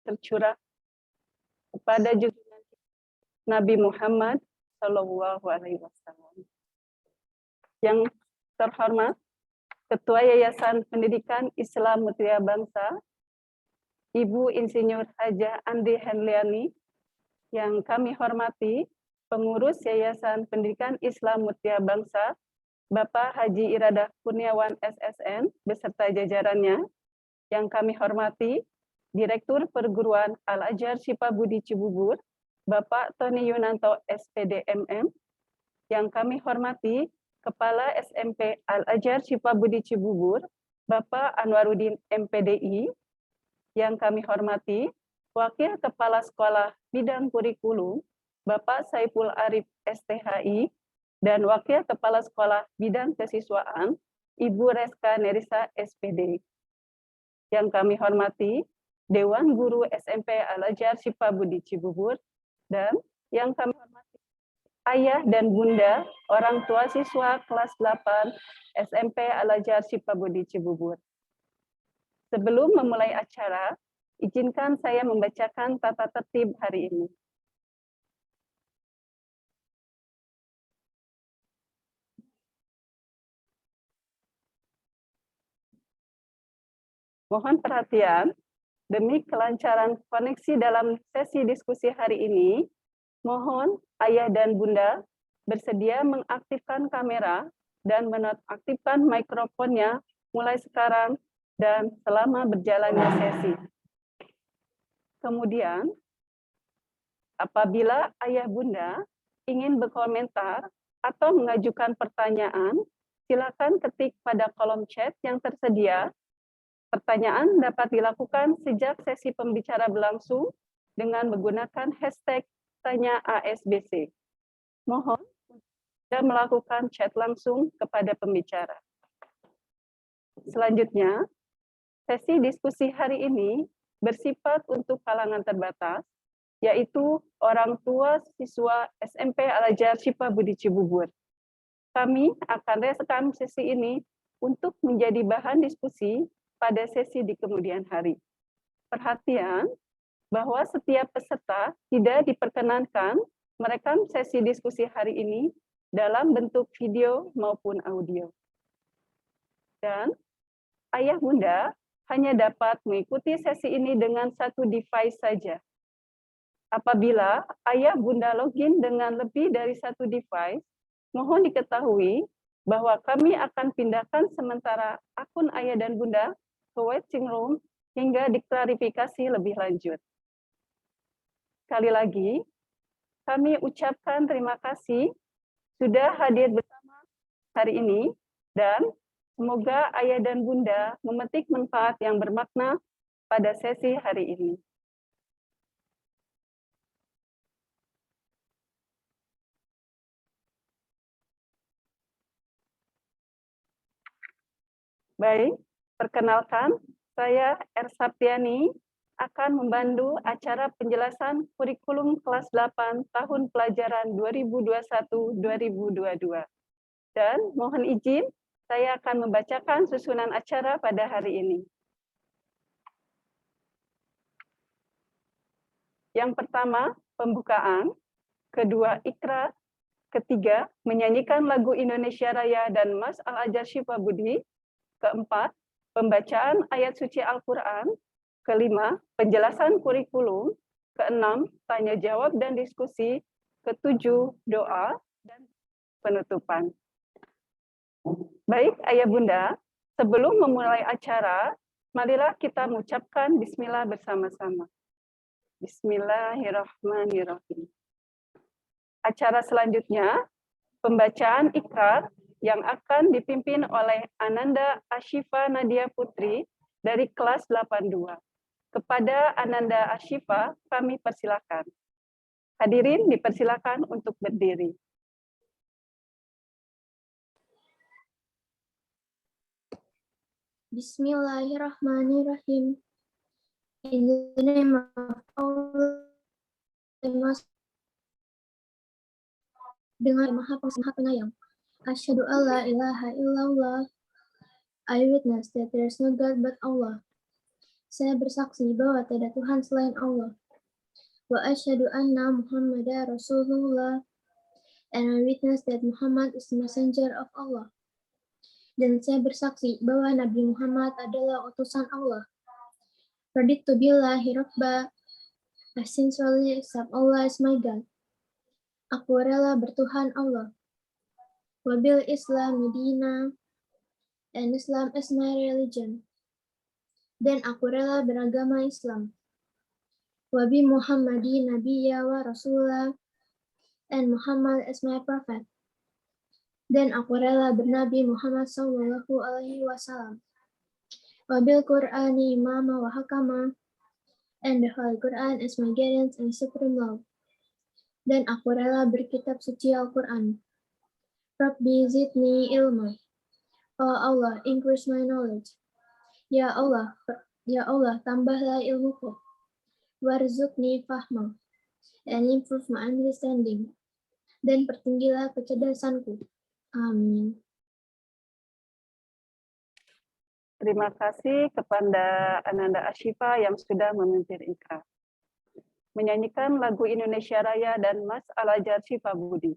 tercurah kepada junjungan Nabi Muhammad Shallallahu Alaihi Wasallam. Yang terhormat Ketua Yayasan Pendidikan Islam Mutia Bangsa, Ibu Insinyur Hajah Andri Henliani, yang kami hormati Pengurus Yayasan Pendidikan Islam Mutia Bangsa, Bapak Haji Iradah Kurniawan SSN beserta jajarannya, yang kami hormati Direktur Perguruan Al-Azhar Shifabudi Cibubur, Bapak Tony Yunanto SPD MM, yang kami hormati Kepala SMP Al-Azhar Shifabudi Cibubur, Bapak Anwaruddin MPDI, yang kami hormati Wakil Kepala Sekolah Bidang Kurikulum, Bapak Saiful Arif STHI, dan Wakil Kepala Sekolah Bidang Kesiswaan, Ibu Reska Nerisa SPD. Yang kami hormati Dewan Guru SMP Al-Azhar Shifabudi Cibubur, dan yang kami hormati Ayah dan Bunda, orang tua siswa kelas 8 SMP Al-Azhar Shifabudi Cibubur. Sebelum memulai acara, izinkan saya membacakan tata tertib hari ini. Mohon perhatian, demi kelancaran koneksi dalam sesi diskusi hari ini, mohon Ayah dan Bunda bersedia mengaktifkan kamera dan menonaktifkan mikrofonnya mulai sekarang dan selama berjalannya sesi. Kemudian, apabila Ayah Bunda ingin berkomentar atau mengajukan pertanyaan, silakan ketik pada kolom chat yang tersedia. Pertanyaan dapat dilakukan sejak sesi pembicara berlangsung dengan menggunakan hashtag Tanya ASBC. Mohon Anda melakukan chat langsung kepada pembicara. Selanjutnya, sesi diskusi hari ini bersifat untuk kalangan terbatas, yaitu orang tua siswa SMP Al-Azhar Shifabudi Cibubur. Kami akan rekam sesi ini untuk menjadi bahan diskusi pada sesi di kemudian hari. Perhatian, bahwa setiap peserta tidak diperkenankan merekam sesi diskusi hari ini dalam bentuk video maupun audio. Dan Ayah Bunda hanya dapat mengikuti sesi ini dengan satu device saja. Apabila Ayah Bunda login dengan lebih dari satu device, mohon diketahui bahwa kami akan pindahkan sementara akun Ayah dan Bunda ke waiting room hingga diklarifikasi lebih lanjut. Sekali lagi, kami ucapkan terima kasih sudah hadir bersama hari ini, dan semoga Ayah dan Bunda memetik manfaat yang bermakna pada sesi hari ini. Baik, perkenalkan, saya R. Saptiani, akan membantu acara penjelasan kurikulum kelas 8 tahun pelajaran 2021-2022. Dan mohon izin, saya akan membacakan susunan acara pada hari ini. Yang pertama, pembukaan. Kedua, ikrar. Ketiga, menyanyikan lagu Indonesia Raya dan Mas Al-Azhar Shifabudi. Keempat, pembacaan ayat suci Al-Quran. Kelima, penjelasan kurikulum. Keenam, tanya jawab dan diskusi. Ketujuh, doa dan penutupan. Baik, Ayah Bunda, sebelum memulai acara, marilah kita mengucapkan bismillah bersama-sama. Bismillahirrahmanirrahim. Acara selanjutnya, pembacaan ikrar yang akan dipimpin oleh Ananda Ashifa Nadia Putri dari kelas 82. Kepada Ananda Ashifa, kami persilakan. Hadirin dipersilakan untuk berdiri. Bismillahirrahmanirrahim. In the name of Allah, dengan Maha Pengasih Maha Penyayang. Asyhadu alla ilaha illallah. I witness that there is no God but Allah. Saya bersaksi bahwa tidak Tuhan selain Allah. Wa asyhadu anna Muhammadar Rasulullah. And I witness that Muhammad is the messenger of Allah. Dan saya bersaksi bahwa Nabi Muhammad adalah utusan Allah. Raditu billahi rabba. I sincerely accept Allah as my God. Aku rela bertuhan Allah. Wabil Islam dina. And Islam is my religion. Dan aku rela beragama Islam. Wabi Muhammadi Nabiyya wa Rasulah. And Muhammad is my prophet. Dan aku rela bernabi Muhammad sallallahu alaihi wasallam. Wabil Qur'ani imama wa hakama. And the Holy Quran is my guidance and supreme law. Dan aku rela berkitab suci Al-Quran. Rabbi zidni ilma. Oh Allah, increase my knowledge. Ya Allah, tambahlah ilmuku. Warzuqni fahma, and improve my understanding. Dan pertinggilah kecerdasanku. Amin. Terima kasih kepada Ananda Ashifa yang sudah memimpin ikrar. Menyanyikan lagu Indonesia Raya dan Mas Al-Ajar Syifa Budi.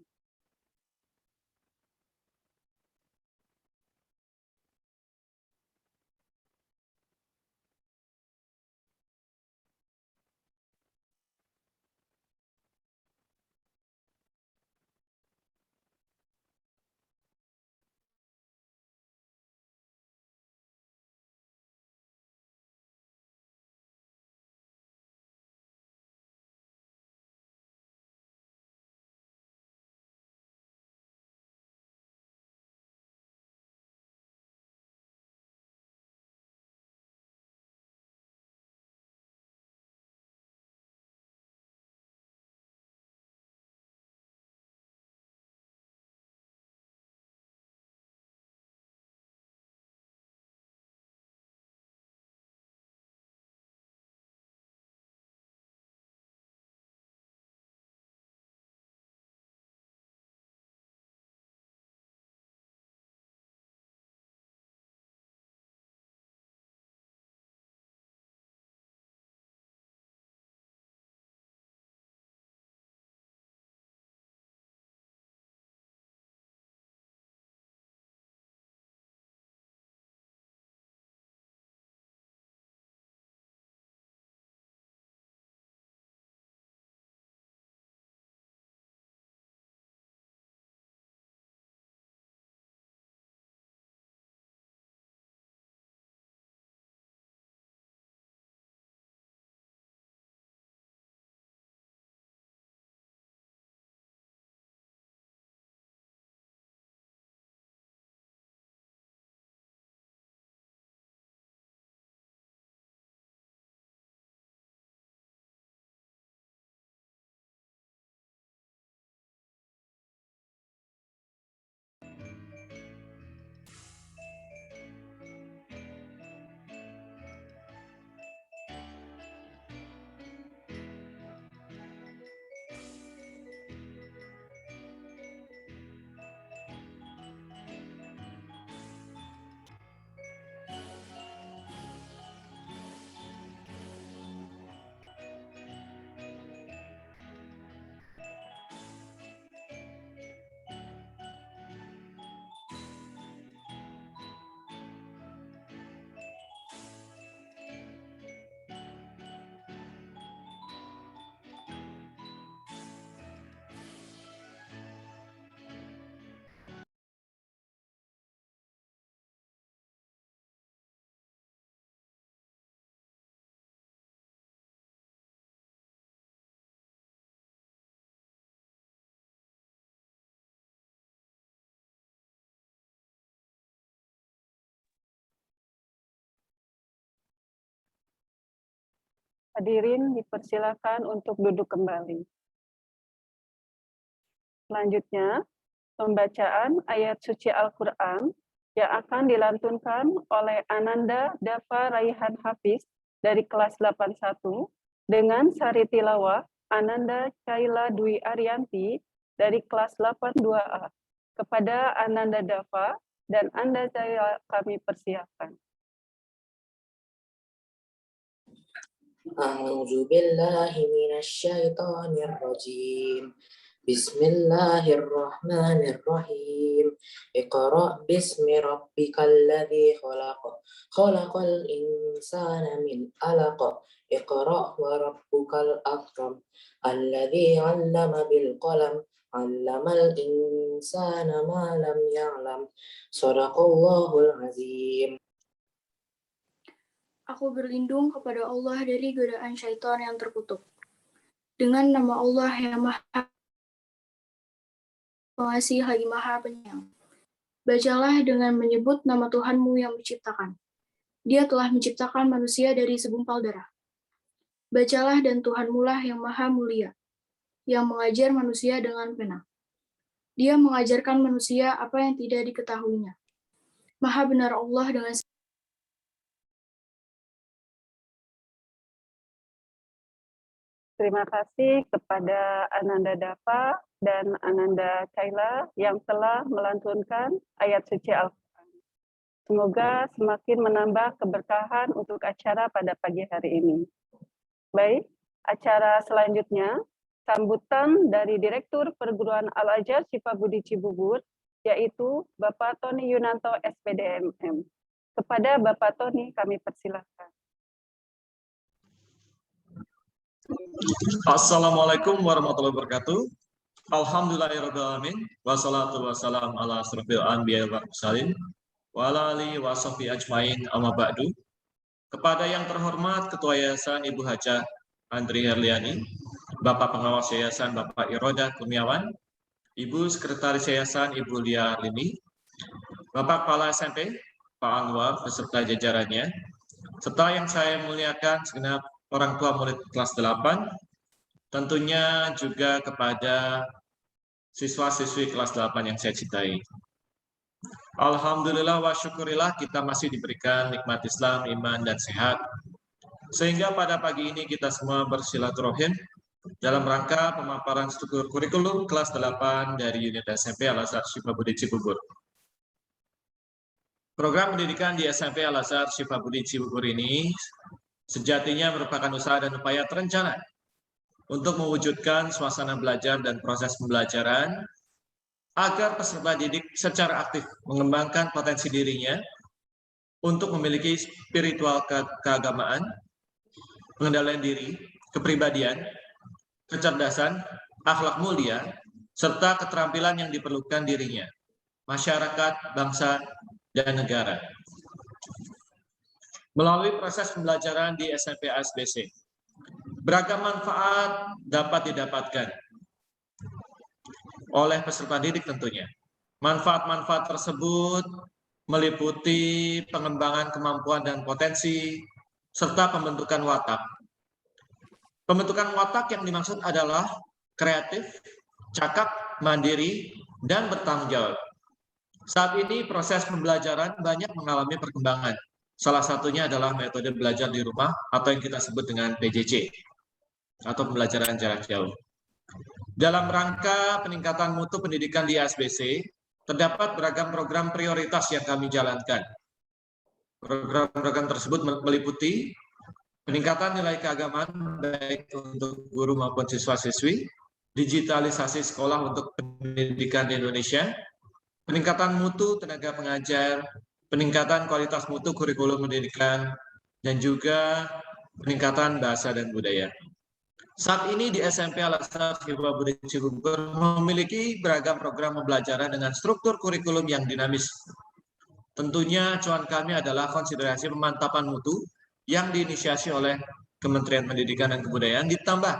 Hadirin dipersilakan untuk duduk kembali. Selanjutnya, pembacaan ayat suci Al-Quran yang akan dilantunkan oleh Ananda Dava Raihan Hafiz dari kelas 81 dengan sari tilawah Ananda Kaila Dwi Arianti dari kelas 82A. Kepada Ananda Dava dan Anda saya kami persilakan. أعوذ بالله من الشيطان الرجيم. بسم الله الرحمن الرحيم. اقرأ باسم ربك الذي خلق. خلق الإنسان من علق. اقرأ وربك الأكرم. الذي علم بالقلم. علم الإنسان ما لم يعلم. صدق الله العظيم. Aku berlindung kepada Allah dari godaan syaitan yang terkutuk. Dengan nama Allah yang Maha Pengasih lagi Maha Penyayang. Bacalah dengan menyebut nama Tuhanmu yang menciptakan. Dia telah menciptakan manusia dari segumpal darah. Bacalah dan Tuhanmulah yang Maha Mulia, yang mengajar manusia dengan pena. Dia mengajarkan manusia apa yang tidak diketahuinya. Maha benar Allah dengan Terima kasih kepada Ananda Dava dan Ananda Kaila yang telah melantunkan ayat suci Al-Quran. Semoga semakin menambah keberkahan untuk acara pada pagi hari ini. Baik, acara selanjutnya, sambutan dari Direktur Perguruan Al-Azhar Shifabudi Cibubur, yaitu Bapak Tony Yunanto, SPDMM. Kepada Bapak Tony, kami persilahkan. Assalamualaikum warahmatullahi wabarakatuh. Alhamdulillahirrahmanirrahim. Wassalatu wassalam ala asrofil anbiya wal mursalin wa ala alihi wa sahbihi ajmain amma ba'du. Kepada yang terhormat Ketua Yayasan Ibu Hajah Andri Herliani, Bapak Pengawas Yayasan Bapak Iroda Kurniawan, Ibu Sekretaris Yayasan Ibu Lia Lini, Bapak Kepala SMP Pak Anwar beserta jajarannya, serta yang saya muliakan segenap orang tua murid kelas 8, tentunya juga kepada siswa-siswi kelas 8 yang saya cintai. Alhamdulillah wa syukurillah kita masih diberikan nikmat Islam, iman, dan sehat. Sehingga pada pagi ini kita semua bersilaturahim dalam rangka pemaparan struktur kurikulum kelas 8 dari unit SMP Al-Azhar Shifabudi Cibubur. Program pendidikan di SMP Al-Azhar Shifabudi Cibubur ini sejatinya merupakan usaha dan upaya terencana untuk mewujudkan suasana belajar dan proses pembelajaran agar peserta didik secara aktif mengembangkan potensi dirinya untuk memiliki spiritual keagamaan, pengendalian diri, kepribadian, kecerdasan, akhlak mulia, serta keterampilan yang diperlukan dirinya, masyarakat, bangsa, dan negara. Melalui proses pembelajaran di SMP ASBC, beragam manfaat dapat didapatkan oleh peserta didik tentunya. Manfaat-manfaat tersebut meliputi pengembangan kemampuan dan potensi, serta pembentukan watak. Pembentukan watak yang dimaksud adalah kreatif, cakap, mandiri, dan bertanggung jawab. Saat ini proses pembelajaran banyak mengalami perkembangan. Salah satunya adalah metode belajar di rumah atau yang kita sebut dengan PJJ atau pembelajaran jarak jauh. Dalam rangka peningkatan mutu pendidikan di ASBC, terdapat beragam program prioritas yang kami jalankan. Program-program tersebut meliputi peningkatan nilai keagamaan baik untuk guru maupun siswa-siswi, digitalisasi sekolah untuk pendidikan di Indonesia, peningkatan mutu tenaga pengajar, peningkatan kualitas mutu kurikulum pendidikan, dan juga peningkatan bahasa dan budaya. Saat ini di SMP Al-Azhar Shifabudi Cibubur memiliki beragam program pembelajaran dengan struktur kurikulum yang dinamis. Tentunya acuan kami adalah konsiderasi pemantapan mutu yang diinisiasi oleh Kementerian Pendidikan dan Kebudayaan, ditambah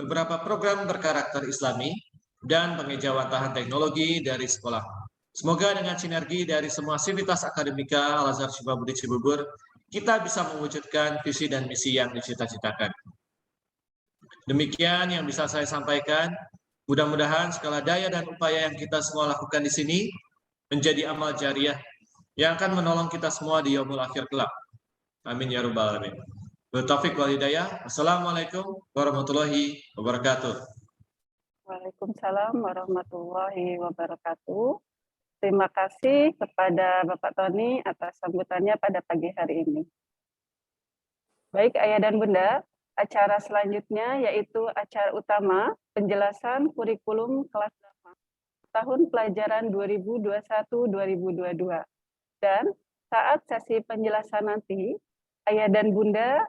beberapa program berkarakter Islami dan pengejawatahan teknologi dari sekolah. Semoga dengan sinergi dari semua sivitas akademika Al-Azhar Shifabudi Cibubur, kita bisa mewujudkan visi dan misi yang dicita-citakan. Demikian yang bisa saya sampaikan. Mudah-mudahan segala daya dan upaya yang kita semua lakukan di sini menjadi amal jariah yang akan menolong kita semua di yaumul akhir kelak. Amin ya rabbal alamin. Taufik wal hidayah. Wassalamualaikum warahmatullahi wabarakatuh. Waalaikumsalam warahmatullahi wabarakatuh. Terima kasih kepada Bapak Tony atas sambutannya pada pagi hari ini. Baik, Ayah dan Bunda, acara selanjutnya yaitu acara utama penjelasan kurikulum kelas 8 tahun pelajaran 2021-2022. Dan saat sesi penjelasan nanti, Ayah dan Bunda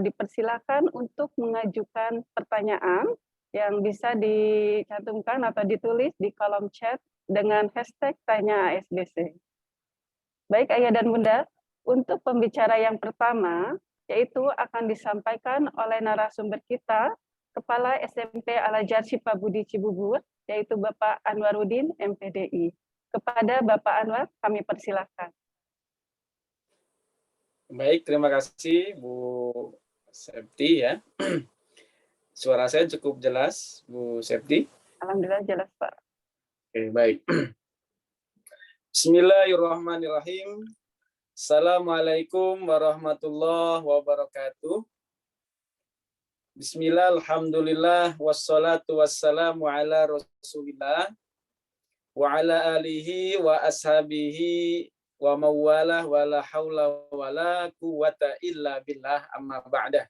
dipersilakan untuk mengajukan pertanyaan yang bisa dicantumkan atau ditulis di kolom chat dengan hashtag Tanya ASBC. Baik Ayah dan Bunda, untuk pembicara yang pertama, yaitu akan disampaikan oleh narasumber kita, Kepala SMP Al-Azhar Sifabudi Cibubur, yaitu Bapak Anwaruddin, MPDI. Kepada Bapak Anwar, kami persilakan. Baik, terima kasih Bu Septi ya. Suara saya cukup jelas, Bu Septi. Alhamdulillah jelas, Pak. Oke, baik. Bismillahirrahmanirrahim. Assalamualaikum warahmatullahi wabarakatuh. Bismillah, alhamdulillah, wassalatu wassalamu ala rasulillah, wa ala alihi wa ashabihi wa mawalah wa la hawla wa la quwata illa billah amma ba'dah.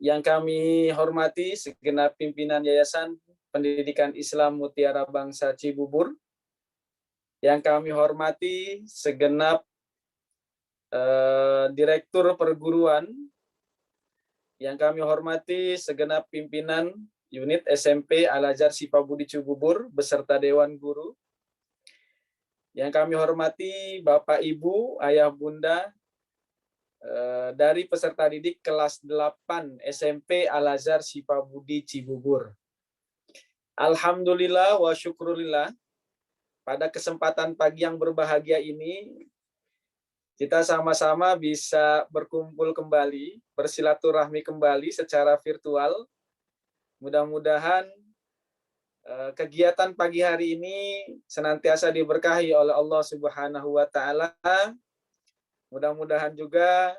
Yang kami hormati segenap pimpinan Yayasan Pendidikan Islam Mutiara Bangsa Cibubur, yang kami hormati segenap direktur perguruan, yang kami hormati segenap pimpinan unit SMP Al-Azhar Sifabudi Cibubur beserta Dewan Guru, yang kami hormati Bapak Ibu, Ayah Bunda dari peserta didik kelas 8 SMP Al-Azhar Sifabudi Cibubur. Alhamdulillah wa syukurillah, pada kesempatan pagi yang berbahagia ini, kita sama-sama bisa berkumpul kembali, bersilaturahmi kembali secara virtual. Mudah-mudahan kegiatan pagi hari ini senantiasa diberkahi oleh Allah Subhanahu wa Ta'ala. Mudah-mudahan juga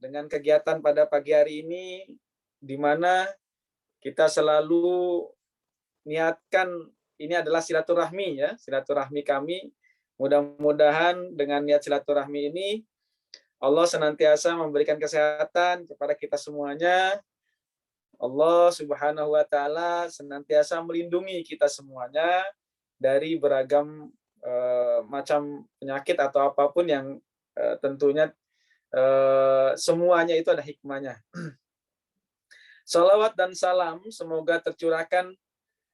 dengan kegiatan pada pagi hari ini, di mana kita selalu niatkan ini adalah silaturahmi ya, silaturahmi kami. Mudah-mudahan dengan niat silaturahmi ini Allah senantiasa memberikan kesehatan kepada kita semuanya. Allah Subhanahu wa Ta'ala senantiasa melindungi kita semuanya dari beragam macam penyakit atau apapun yang tentunya semuanya itu ada hikmahnya. Salawat dan salam semoga tercurahkan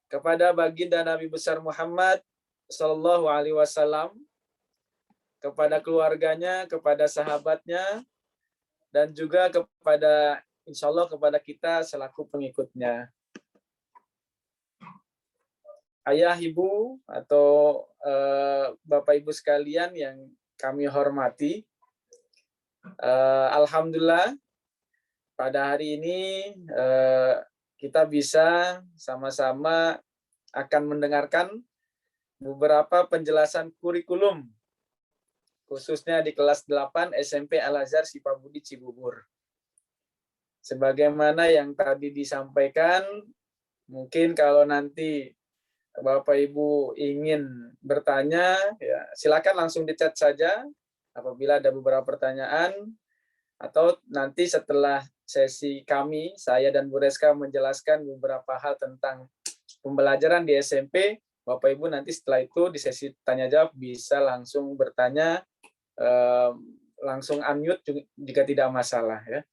kepada baginda Nabi besar Muhammad Sallallahu Alaihi Wasallam, kepada keluarganya, kepada sahabatnya, dan juga kepada, insya Allah kepada kita selaku pengikutnya. Ayah, ibu, atau bapak ibu sekalian yang kami hormati, alhamdulillah pada hari ini kita bisa sama-sama akan mendengarkan beberapa penjelasan kurikulum, khususnya di kelas 8 SMP Al-Azhar Sifabudi Cibubur. Sebagaimana yang tadi disampaikan, mungkin kalau nanti Bapak Ibu ingin bertanya, ya, silakan langsung di chat saja apabila ada beberapa pertanyaan, atau nanti setelah sesi kami, saya dan Bu Reska menjelaskan beberapa hal tentang pembelajaran di SMP, Bapak Ibu nanti setelah itu di sesi tanya jawab bisa langsung bertanya, langsung unmute jika tidak masalah ya.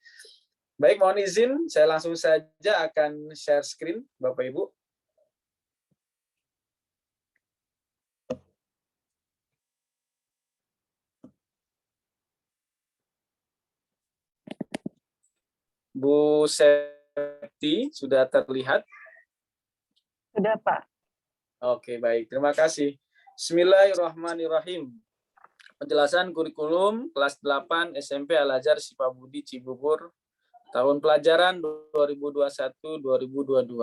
Baik, mohon izin saya langsung saja akan share screen Bapak Ibu. Bu Septi, sudah terlihat? Sudah, Pak. Oke, baik. Terima kasih. Bismillahirrahmanirrahim. Penjelasan kurikulum kelas 8 SMP Al-Azhar Sifabudi Cibubur tahun pelajaran 2021-2022.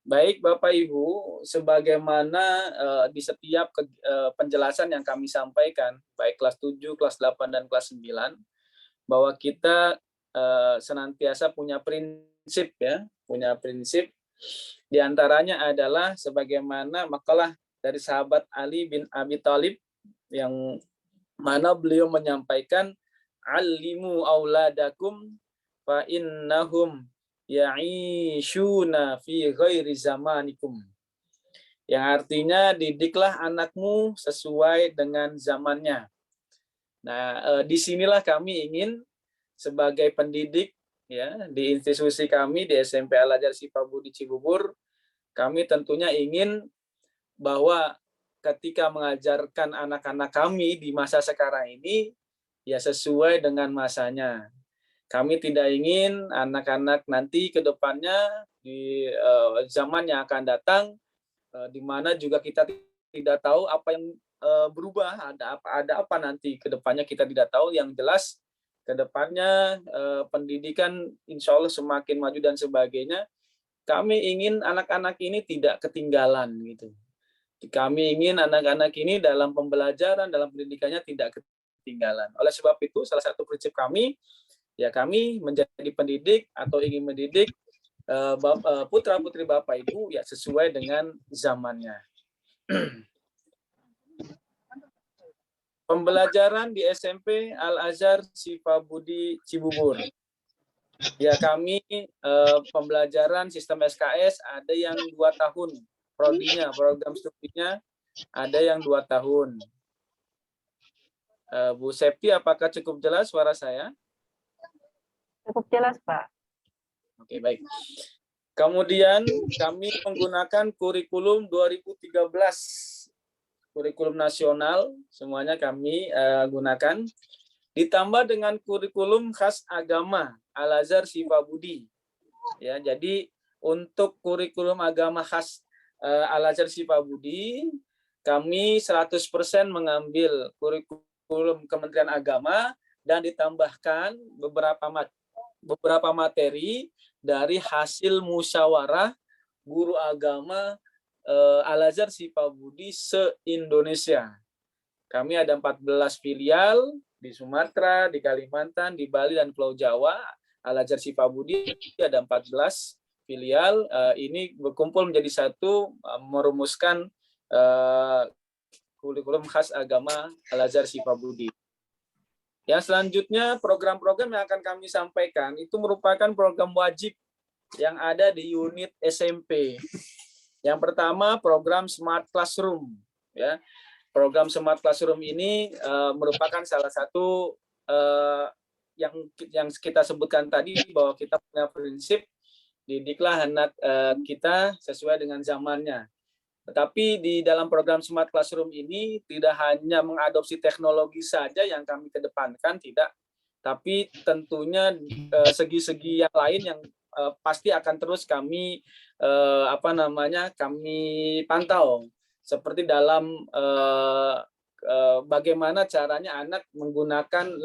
Baik, Bapak Ibu, sebagaimana di setiap penjelasan yang kami sampaikan, baik kelas 7, kelas 8, dan kelas 9, bahwa kita senantiasa punya prinsip ya, punya prinsip. Di antaranya adalah sebagaimana makalah dari sahabat Ali bin Abi Thalib yang mana beliau menyampaikan allimu auladakum fa innahum ya'ishuna fi ghairi zamanikum. Yang artinya didiklah anakmu sesuai dengan zamannya. Nah, disinilah kami ingin sebagai pendidik ya di institusi kami di SMP Al-Azhar Sifabudi Cibubur, kami tentunya ingin bahwa ketika mengajarkan anak-anak kami di masa sekarang ini ya sesuai dengan masanya. Kami tidak ingin anak-anak nanti ke depannya di zaman yang akan datang di mana juga kita tidak tahu apa yang berubah, ada apa nanti ke depannya kita tidak tahu. Yang jelas ke depannya pendidikan insya Allah semakin maju dan sebagainya. Kami ingin anak-anak ini tidak ketinggalan gitu. Kami ingin anak-anak ini dalam pembelajaran, dalam pendidikannya tidak ketinggalan. Oleh sebab itu salah satu prinsip kami, ya kami menjadi pendidik atau ingin mendidik putra-putri Bapak Ibu ya sesuai dengan zamannya. Pembelajaran di SMP Al-Azhar Sifabudi Cibubur. Ya kami pembelajaran sistem SKS ada yang 2 tahun. Prodinya, program studinya ada yang 2 tahun. Bu Septi, apakah cukup jelas suara saya? Cukup jelas, Pak. Oke, baik. Kemudian kami menggunakan kurikulum 2013. Kurikulum nasional, semuanya kami gunakan. Ditambah dengan kurikulum khas agama Al-Azhar Sifabudi. Ya, jadi untuk kurikulum agama khas Al-Azhar Sifabudi, kami 100% mengambil kurikulum Kementerian Agama dan ditambahkan beberapa materi dari hasil musyawarah guru agama Al-Azhar Sifabudi se-Indonesia. Kami ada 14 filial di Sumatera, di Kalimantan, di Bali, dan Pulau Jawa. Al-Azhar Sifabudi ada 14 filial. Ini berkumpul menjadi satu, merumuskan kurikulum khas agama Al-Azhar Sifabudi. Yang selanjutnya, program-program yang akan kami sampaikan itu merupakan program wajib yang ada di unit SMP. Yang pertama, program Smart Classroom. Ya, program Smart Classroom ini merupakan salah satu yang kita sebutkan tadi, bahwa kita punya prinsip didiklah anak kita sesuai dengan zamannya. Tetapi di dalam program Smart Classroom ini tidak hanya mengadopsi teknologi saja yang kami kedepankan, tidak, tapi tentunya segi-segi yang lain yang pasti akan terus kami kami pantau, seperti dalam bagaimana caranya anak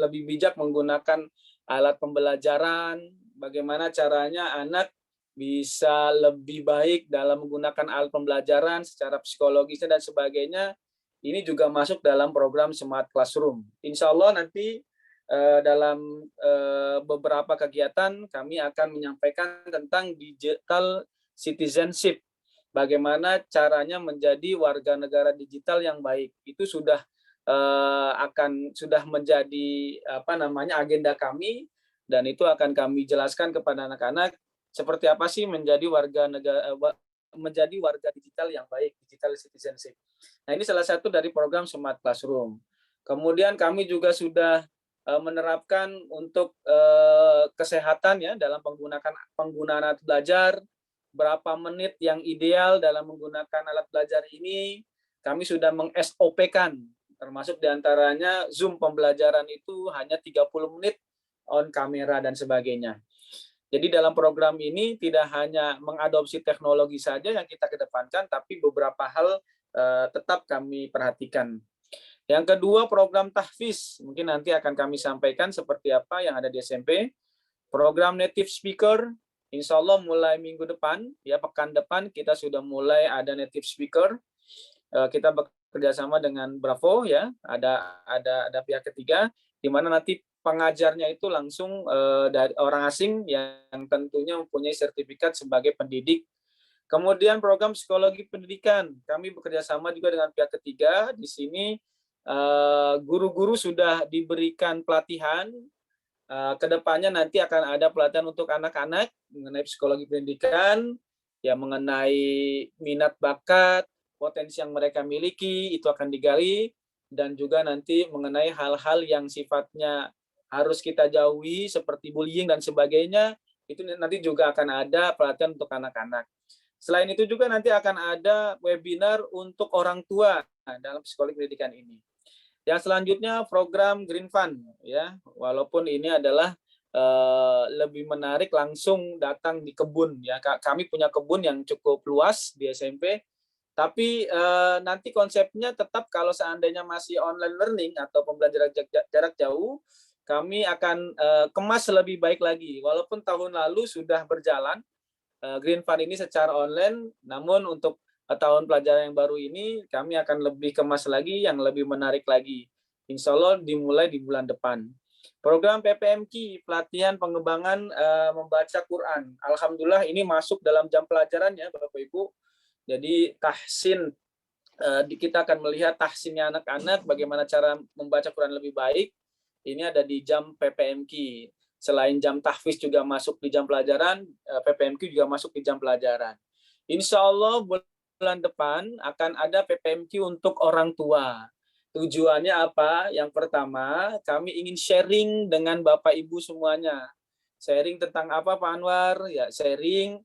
lebih bijak menggunakan alat pembelajaran, bagaimana caranya anak bisa lebih baik dalam menggunakan alat pembelajaran secara psikologisnya dan sebagainya. Ini juga masuk dalam program Smart Classroom. Insya Allah nanti dalam beberapa kegiatan kami akan menyampaikan tentang digital citizenship. Bagaimana caranya menjadi warga negara digital yang baik. Itu sudah menjadi agenda kami, dan itu akan kami jelaskan kepada anak-anak seperti apa sih menjadi warga digital yang baik, digital citizenship. Nah, ini salah satu dari program Smart Classroom. Kemudian kami juga sudah menerapkan untuk kesehatan ya dalam penggunaan alat belajar, berapa menit yang ideal dalam menggunakan alat belajar ini. Kami sudah meng-SOP-kan, termasuk diantaranya Zoom pembelajaran itu hanya 30 menit on kamera dan sebagainya. Jadi dalam program ini tidak hanya mengadopsi teknologi saja yang kita kedepankan, tapi beberapa hal tetap kami perhatikan. Yang kedua, program tahfiz. Mungkin nanti akan kami sampaikan seperti apa yang ada di SMP. Program native speaker, insya Allah mulai minggu depan, ya pekan depan kita sudah mulai ada native speaker. Kita bekerja sama dengan Bravo, ya ada pihak ketiga, di mana nanti pengajarnya itu langsung dari orang asing yang tentunya mempunyai sertifikat sebagai pendidik. Kemudian program psikologi pendidikan, kami bekerja sama juga dengan pihak ketiga. Di sini guru-guru sudah diberikan pelatihan Kedepannya nanti akan ada pelatihan untuk anak-anak mengenai psikologi pendidikan, ya mengenai minat bakat, potensi yang mereka miliki itu akan digali, dan juga nanti mengenai hal-hal yang sifatnya harus kita jauhi seperti bullying dan sebagainya, itu nanti juga akan ada pelatihan untuk anak-anak. Selain itu juga nanti akan ada webinar untuk orang tua dalam psikologi pendidikan ini. Yang selanjutnya program Green Fund, ya, walaupun ini adalah lebih menarik langsung datang di kebun, ya. Kami punya kebun yang cukup luas di SMP, tapi nanti konsepnya tetap kalau seandainya masih online learning atau pembelajaran jarak jauh, kami akan kemas lebih baik lagi. Walaupun tahun lalu sudah berjalan Green Fund ini secara online, namun untuk tahun pelajaran yang baru ini kami akan lebih kemas lagi, yang lebih menarik lagi. Insya Allah dimulai di bulan depan. Program PPMQ, pelatihan pengembangan membaca Quran. Alhamdulillah ini masuk dalam jam pelajarannya Bapak Ibu. Jadi tahsin, kita akan melihat tahsinnya anak-anak, bagaimana cara membaca Quran lebih baik. Ini ada di jam PPMQ. Selain jam tahfiz juga masuk di jam pelajaran, PPMQ juga masuk di jam pelajaran. Insya Allah bulan depan akan ada PPMQ untuk orang tua. Tujuannya apa? Yang pertama, kami ingin sharing dengan Bapak Ibu semuanya. Sharing tentang apa Pak Anwar? Ya, sharing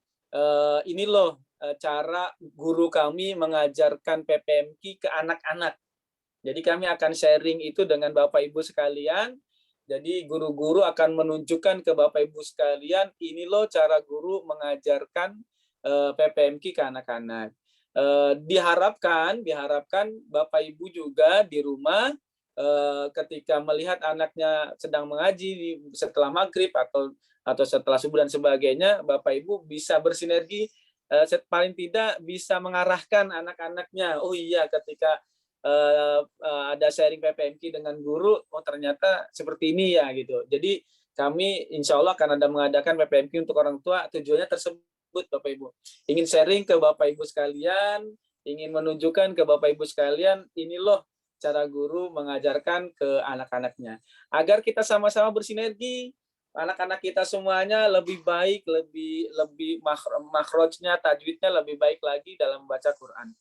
ini loh cara guru kami mengajarkan PPMQ ke anak-anak. Jadi kami akan sharing itu dengan Bapak Ibu sekalian. Jadi guru-guru akan menunjukkan ke Bapak Ibu sekalian, ini loh cara guru mengajarkan PPMQ ke anak-anak. Diharapkan Bapak Ibu juga di rumah ketika melihat anaknya sedang mengaji setelah maghrib atau setelah subuh dan sebagainya, Bapak Ibu bisa bersinergi, paling tidak bisa mengarahkan anak-anaknya. Oh iya, ketika ada sharing PPMQ dengan guru, oh ternyata seperti ini ya gitu. Jadi kami insya Allah akan ada mengadakan PPMQ untuk orang tua, tujuannya tersebut Bapak Ibu. Ingin sharing ke Bapak Ibu sekalian, ingin menunjukkan ke Bapak Ibu sekalian, ini loh cara guru mengajarkan ke anak-anaknya. Agar kita sama-sama bersinergi, anak-anak kita semuanya lebih baik, lebih makhrajnya, tajwidnya lebih baik lagi dalam membaca Quran.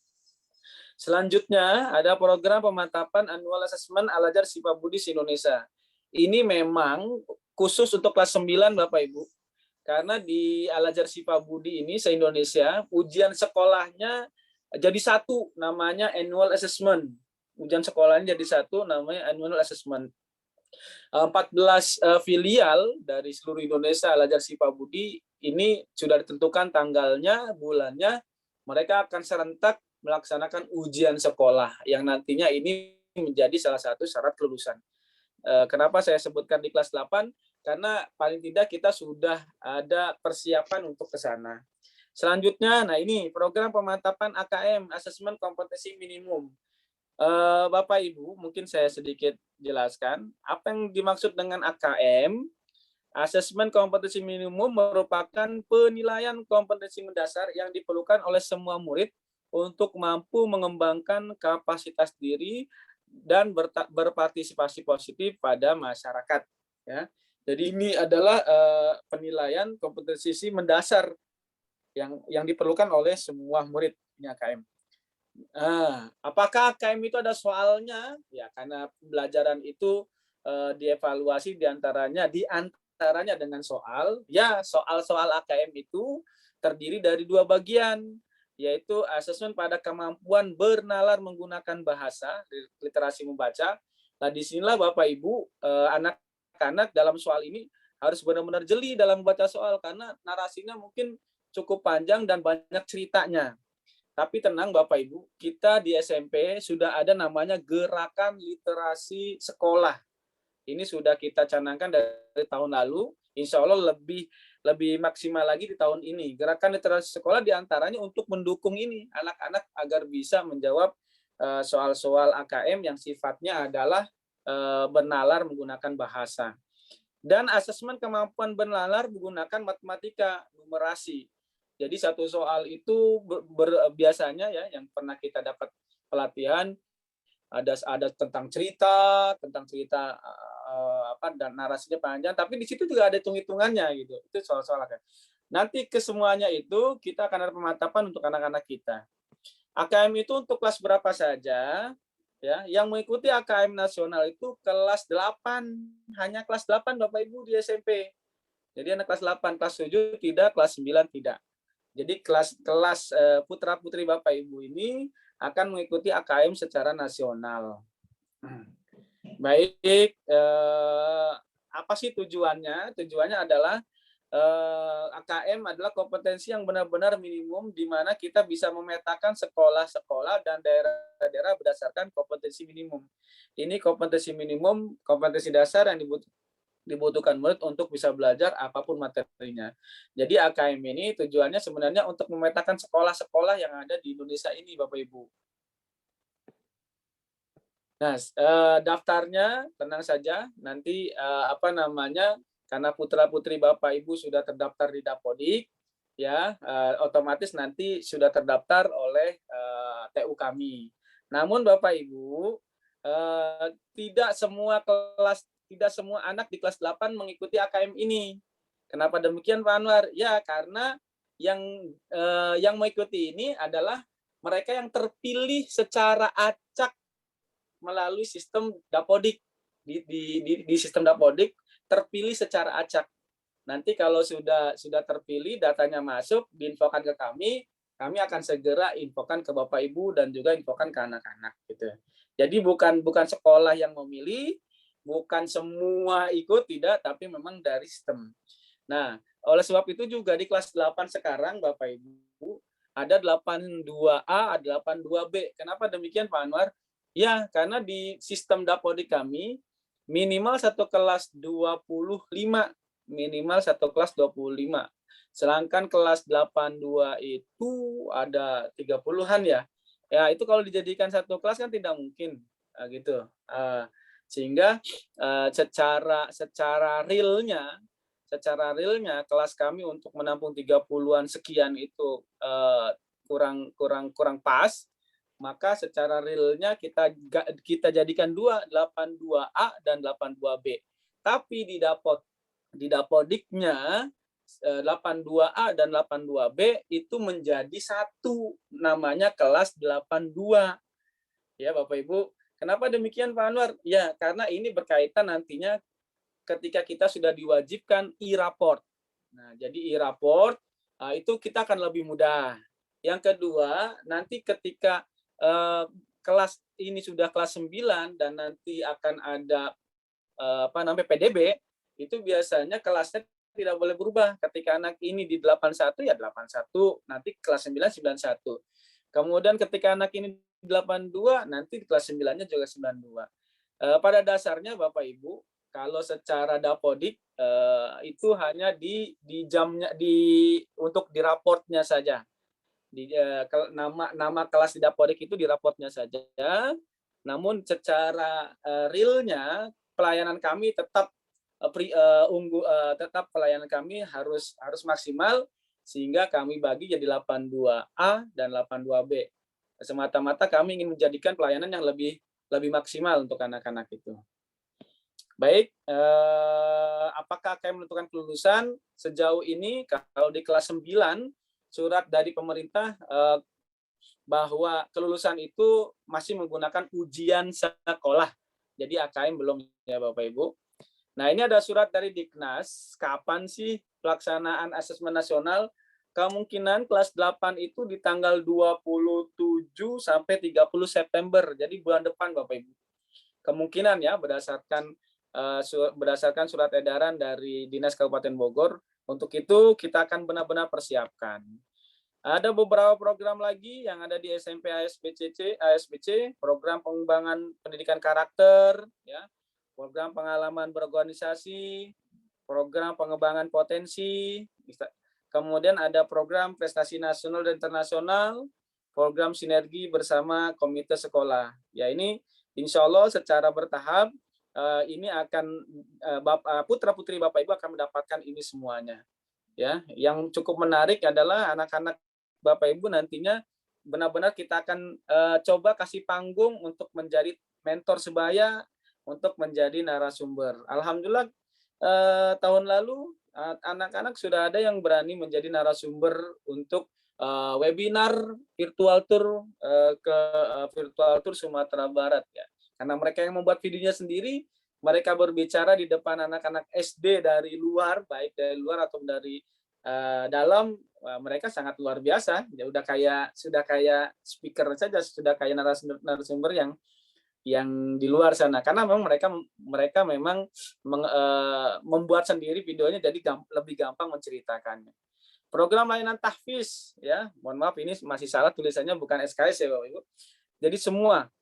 Selanjutnya ada program pemantapan annual assessment Al-Azhar Syifa Budi Indonesia. Ini memang khusus untuk kelas 9 Bapak Ibu. Karena di Al-Azhar Syifa Budi ini se-Indonesia ujian sekolahnya jadi satu, namanya annual assessment. Ujian sekolahnya jadi satu, namanya annual assessment. 14 filial dari seluruh Indonesia Al-Azhar Syifa Budi ini sudah ditentukan tanggalnya, bulannya. Mereka akan serentak melaksanakan ujian sekolah yang nantinya ini menjadi salah satu syarat kelulusan. Kenapa saya sebutkan di kelas 8? Karena paling tidak kita sudah ada persiapan untuk ke sana. Selanjutnya, nah ini program pemantapan AKM, Asesmen Kompetensi Minimum. Bapak Ibu, mungkin saya sedikit jelaskan apa yang dimaksud dengan AKM. Asesmen kompetensi minimum merupakan penilaian kompetensi mendasar yang diperlukan oleh semua murid untuk mampu mengembangkan kapasitas diri dan berpartisipasi positif pada masyarakat. Ya. Jadi ini adalah penilaian kompetensi mendasar yang diperlukan oleh semua murid ini AKM. Apakah AKM itu ada soalnya? Ya, karena pembelajaran itu dievaluasi diantaranya dengan soal. Ya, soal-soal AKM itu terdiri dari dua bagian, yaitu asesmen pada kemampuan bernalar menggunakan bahasa, literasi membaca. Nah, disinilah Bapak Ibu, anak-anak dalam soal ini harus benar-benar jeli dalam membaca soal, karena narasinya mungkin cukup panjang dan banyak ceritanya. Tapi tenang Bapak Ibu, kita di SMP sudah ada namanya Gerakan Literasi Sekolah. Ini sudah kita canangkan dari tahun lalu, insya Allah lebih maksimal lagi di tahun ini. Gerakan Literasi Sekolah diantaranya untuk mendukung ini, anak-anak agar bisa menjawab soal-soal AKM yang sifatnya adalah bernalar menggunakan bahasa. Dan asesmen kemampuan bernalar menggunakan matematika, numerasi. Jadi satu soal itu biasanya ya yang pernah kita dapat pelatihan ada tentang cerita dan narasinya panjang, tapi di situ juga ada hitung-hitungannya gitu. Itu soal-soal kan. Nanti ke semuanya itu kita akan ada pemantapan untuk anak-anak kita. AKM itu untuk kelas berapa saja? Ya, yang mengikuti AKM nasional itu kelas 8, hanya kelas 8 Bapak Ibu di SMP. Jadi anak kelas 8, kelas 7 tidak, kelas 9 tidak. Jadi kelas putra-putri Bapak Ibu ini akan mengikuti AKM secara nasional. Baik, apa sih tujuannya? Tujuannya adalah AKM adalah kompetensi yang benar-benar minimum di mana kita bisa memetakan sekolah-sekolah dan daerah-daerah berdasarkan kompetensi minimum. Ini kompetensi minimum, kompetensi dasar yang dibutuhkan murid untuk bisa belajar apapun materinya. Jadi AKM ini tujuannya sebenarnya untuk memetakan sekolah-sekolah yang ada di Indonesia ini, Bapak Ibu. Nah, daftarnya tenang saja, nanti karena putra-putri Bapak Ibu sudah terdaftar di Dapodik, ya otomatis nanti sudah terdaftar oleh TU kami. Namun Bapak Ibu, tidak semua anak di kelas 8 mengikuti AKM ini. Kenapa demikian Pak Anwar? Ya karena yang mengikuti ini adalah mereka yang terpilih secara acak melalui sistem Dapodik. Di sistem Dapodik terpilih secara acak. Nanti kalau sudah terpilih, datanya masuk, diinfokan ke kami akan segera infokan ke Bapak Ibu dan juga infokan ke anak-anak gitu. Jadi bukan sekolah yang memilih, bukan semua ikut, tidak, tapi memang dari sistem. Nah, oleh sebab itu juga di kelas 8 sekarang Bapak Ibu ada 82A, ada 82B. Kenapa demikian Pak Anwar? Ya, karena di sistem Dapodik kami minimal satu kelas 25, minimal satu kelas 25. Sedangkan kelas 82 itu ada 30-an ya. Ya, itu kalau dijadikan satu kelas kan tidak mungkin gitu. Sehingga secara realnya kelas kami untuk menampung 30-an sekian itu kurang pas. Maka secara realnya kita jadikan 82A dan 82B. Tapi di Dapodiknya 82A dan 82B itu menjadi satu, namanya kelas 82. Ya Bapak Ibu, kenapa demikian Pak Anwar? Ya karena ini berkaitan nantinya ketika kita sudah diwajibkan e-raport. Nah, jadi e-raport itu kita akan lebih mudah. Yang kedua, nanti ketika kelas ini sudah kelas 9 dan nanti akan ada PDB, itu biasanya kelasnya tidak boleh berubah. Ketika anak ini di 81 ya 81, nanti kelas 9 91. Kemudian ketika anak ini di 82, nanti di kelas 9-nya juga 92. Pada dasarnya Bapak Ibu, kalau secara Dapodik itu hanya di jamnya untuk di raportnya saja. Nama kelas di Dapodik itu di raportnya saja. Namun secara realnya pelayanan kami tetap pelayanan kami harus maksimal, sehingga kami bagi jadi 82A dan 82B. Semata-mata kami ingin menjadikan pelayanan yang lebih maksimal untuk anak-anak itu. Baik, apakah akan menentukan kelulusan? Sejauh ini kalau di kelas 9 surat dari pemerintah bahwa kelulusan itu masih menggunakan ujian sekolah. Jadi AKM belum ya Bapak Ibu. Nah, ini ada surat dari Diknas, kapan sih pelaksanaan asesmen nasional? Kemungkinan kelas 8 itu di tanggal 27 sampai 30 September. Jadi bulan depan Bapak Ibu. Kemungkinan ya berdasarkan surat edaran dari Dinas Kabupaten Bogor. Untuk itu kita akan benar-benar persiapkan. Ada beberapa program lagi yang ada di SMP ASBC, program pengembangan pendidikan karakter, ya, program pengalaman berorganisasi, program pengembangan potensi, kemudian ada program prestasi nasional dan internasional, program sinergi bersama komite sekolah. Ya ini insya Allah secara bertahap ini akan putra-putri Bapak Ibu akan mendapatkan ini semuanya. Ya, yang cukup menarik adalah anak-anak Bapak Ibu nantinya benar-benar kita akan coba kasih panggung untuk menjadi mentor sebaya, untuk menjadi narasumber. Alhamdulillah tahun lalu anak-anak sudah ada yang berani menjadi narasumber untuk webinar virtual tour ke virtual tour Sumatera Barat ya. Karena mereka yang membuat videonya sendiri, mereka berbicara di depan anak-anak SD dari luar, baik dari luar atau dari dalam, mereka sangat luar biasa. Ya sudah kayak speaker saja, sudah kayak narasumber yang di luar sana. Karena memang mereka memang membuat sendiri videonya, jadi lebih gampang menceritakannya. Program layanan tahfiz ya, mohon maaf ini masih salah tulisannya, bukan SKS ya Bapak Ibu. Jadi semua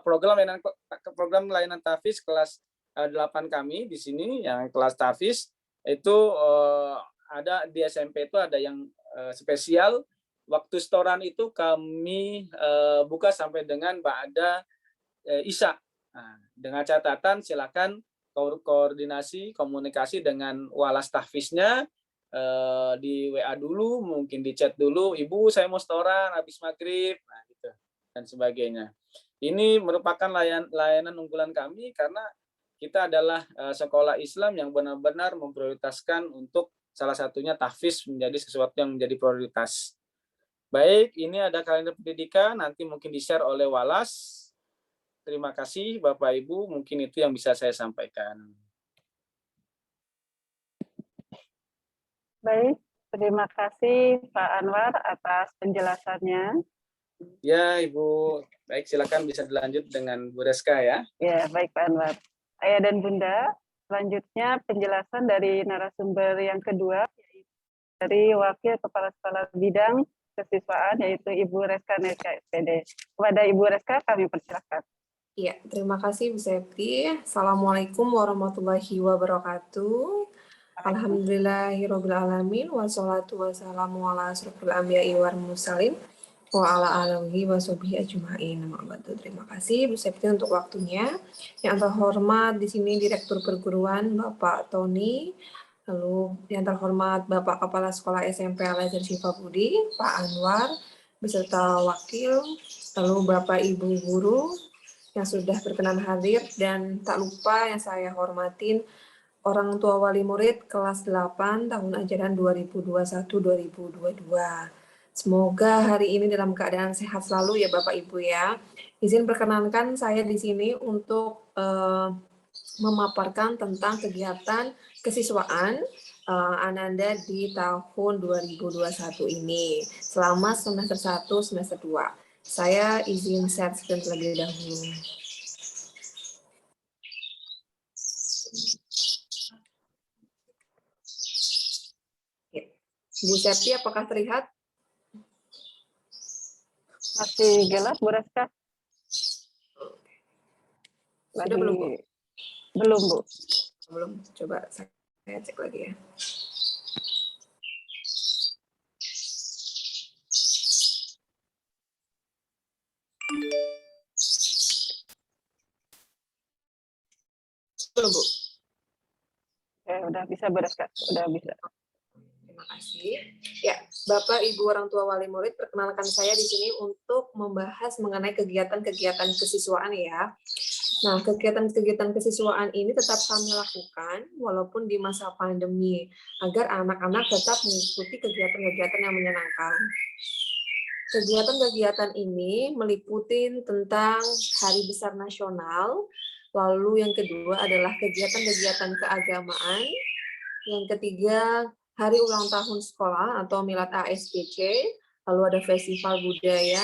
program layanan tahfiz kelas 8 kami di sini yang kelas tahfiz itu ada di SMP itu ada yang spesial. Waktu setoran itu kami buka sampai dengan ba'da Isya. Nah, dengan catatan silakan koordinasi komunikasi dengan walas tahfiznya di WA dulu, mungkin di chat dulu, Ibu saya mau setoran habis maghrib, nah gitu dan sebagainya. Ini merupakan layanan unggulan kami karena kita adalah sekolah Islam yang benar-benar memprioritaskan untuk salah satunya tahfiz menjadi sesuatu yang menjadi prioritas. Baik, ini ada kalender pendidikan, nanti mungkin di-share oleh Walas. Terima kasih Bapak Ibu, mungkin itu yang bisa saya sampaikan. Baik, terima kasih Pak Anwar atas penjelasannya. Ya Ibu, baik silakan bisa dilanjut dengan Bu Reska ya. Ya, baik Pak Anwar. Ayah dan Bunda, selanjutnya penjelasan dari narasumber yang kedua, yaitu dari Wakil Kepala Sekolah Bidang Kesiswaan, yaitu Ibu Reska Neska SPD. Kepada Ibu Reska kami persilakan. Ya, terima kasih Bu Septi. Assalamualaikum warahmatullahi wabarakatuh. Alhamdulillahirrabbilalamin. Wassalatu wassalamu ala asrofil anbiya'i wal mursalin wa ala alihi wa sahbihi ajma'in. Terima kasih Bu Septi untuk waktunya. Yang terhormat di sini Direktur Perguruan Bapak Tony, lalu yang terhormat Bapak Kepala Sekolah SMP Al-Azhar Syifa Budi, Pak Anwar, beserta wakil, lalu Bapak Ibu guru yang sudah berkenan hadir, dan tak lupa yang saya hormatin orang tua wali murid kelas 8 tahun ajaran 2021-2022. Semoga hari ini dalam keadaan sehat selalu ya Bapak Ibu ya. Izin perkenankan saya di sini untuk memaparkan tentang kegiatan kesiswaan Ananda di tahun 2021 ini selama semester 1, semester 2. Saya izin share screen terlebih dahulu. Bu Septi, apakah terlihat? Masih gelap, Bu Reska? Sudah belum, Bu? Belum, Bu. Belum. Coba saya cek lagi ya. Belum, Bu? Ya, udah bisa, Bu Reska. Udah bisa. Terima kasih. Ya, Bapak, Ibu, orang tua wali murid, perkenalkan saya di sini untuk membahas mengenai kegiatan-kegiatan kesiswaan ya. Nah, kegiatan-kegiatan kesiswaan ini tetap kami lakukan walaupun di masa pandemi, agar anak-anak tetap mengikuti kegiatan-kegiatan yang menyenangkan. Kegiatan-kegiatan ini meliputi tentang Hari Besar Nasional, lalu yang kedua adalah kegiatan-kegiatan keagamaan, yang ketiga Hari Ulang Tahun Sekolah atau Milad ASBC, lalu ada Festival Budaya,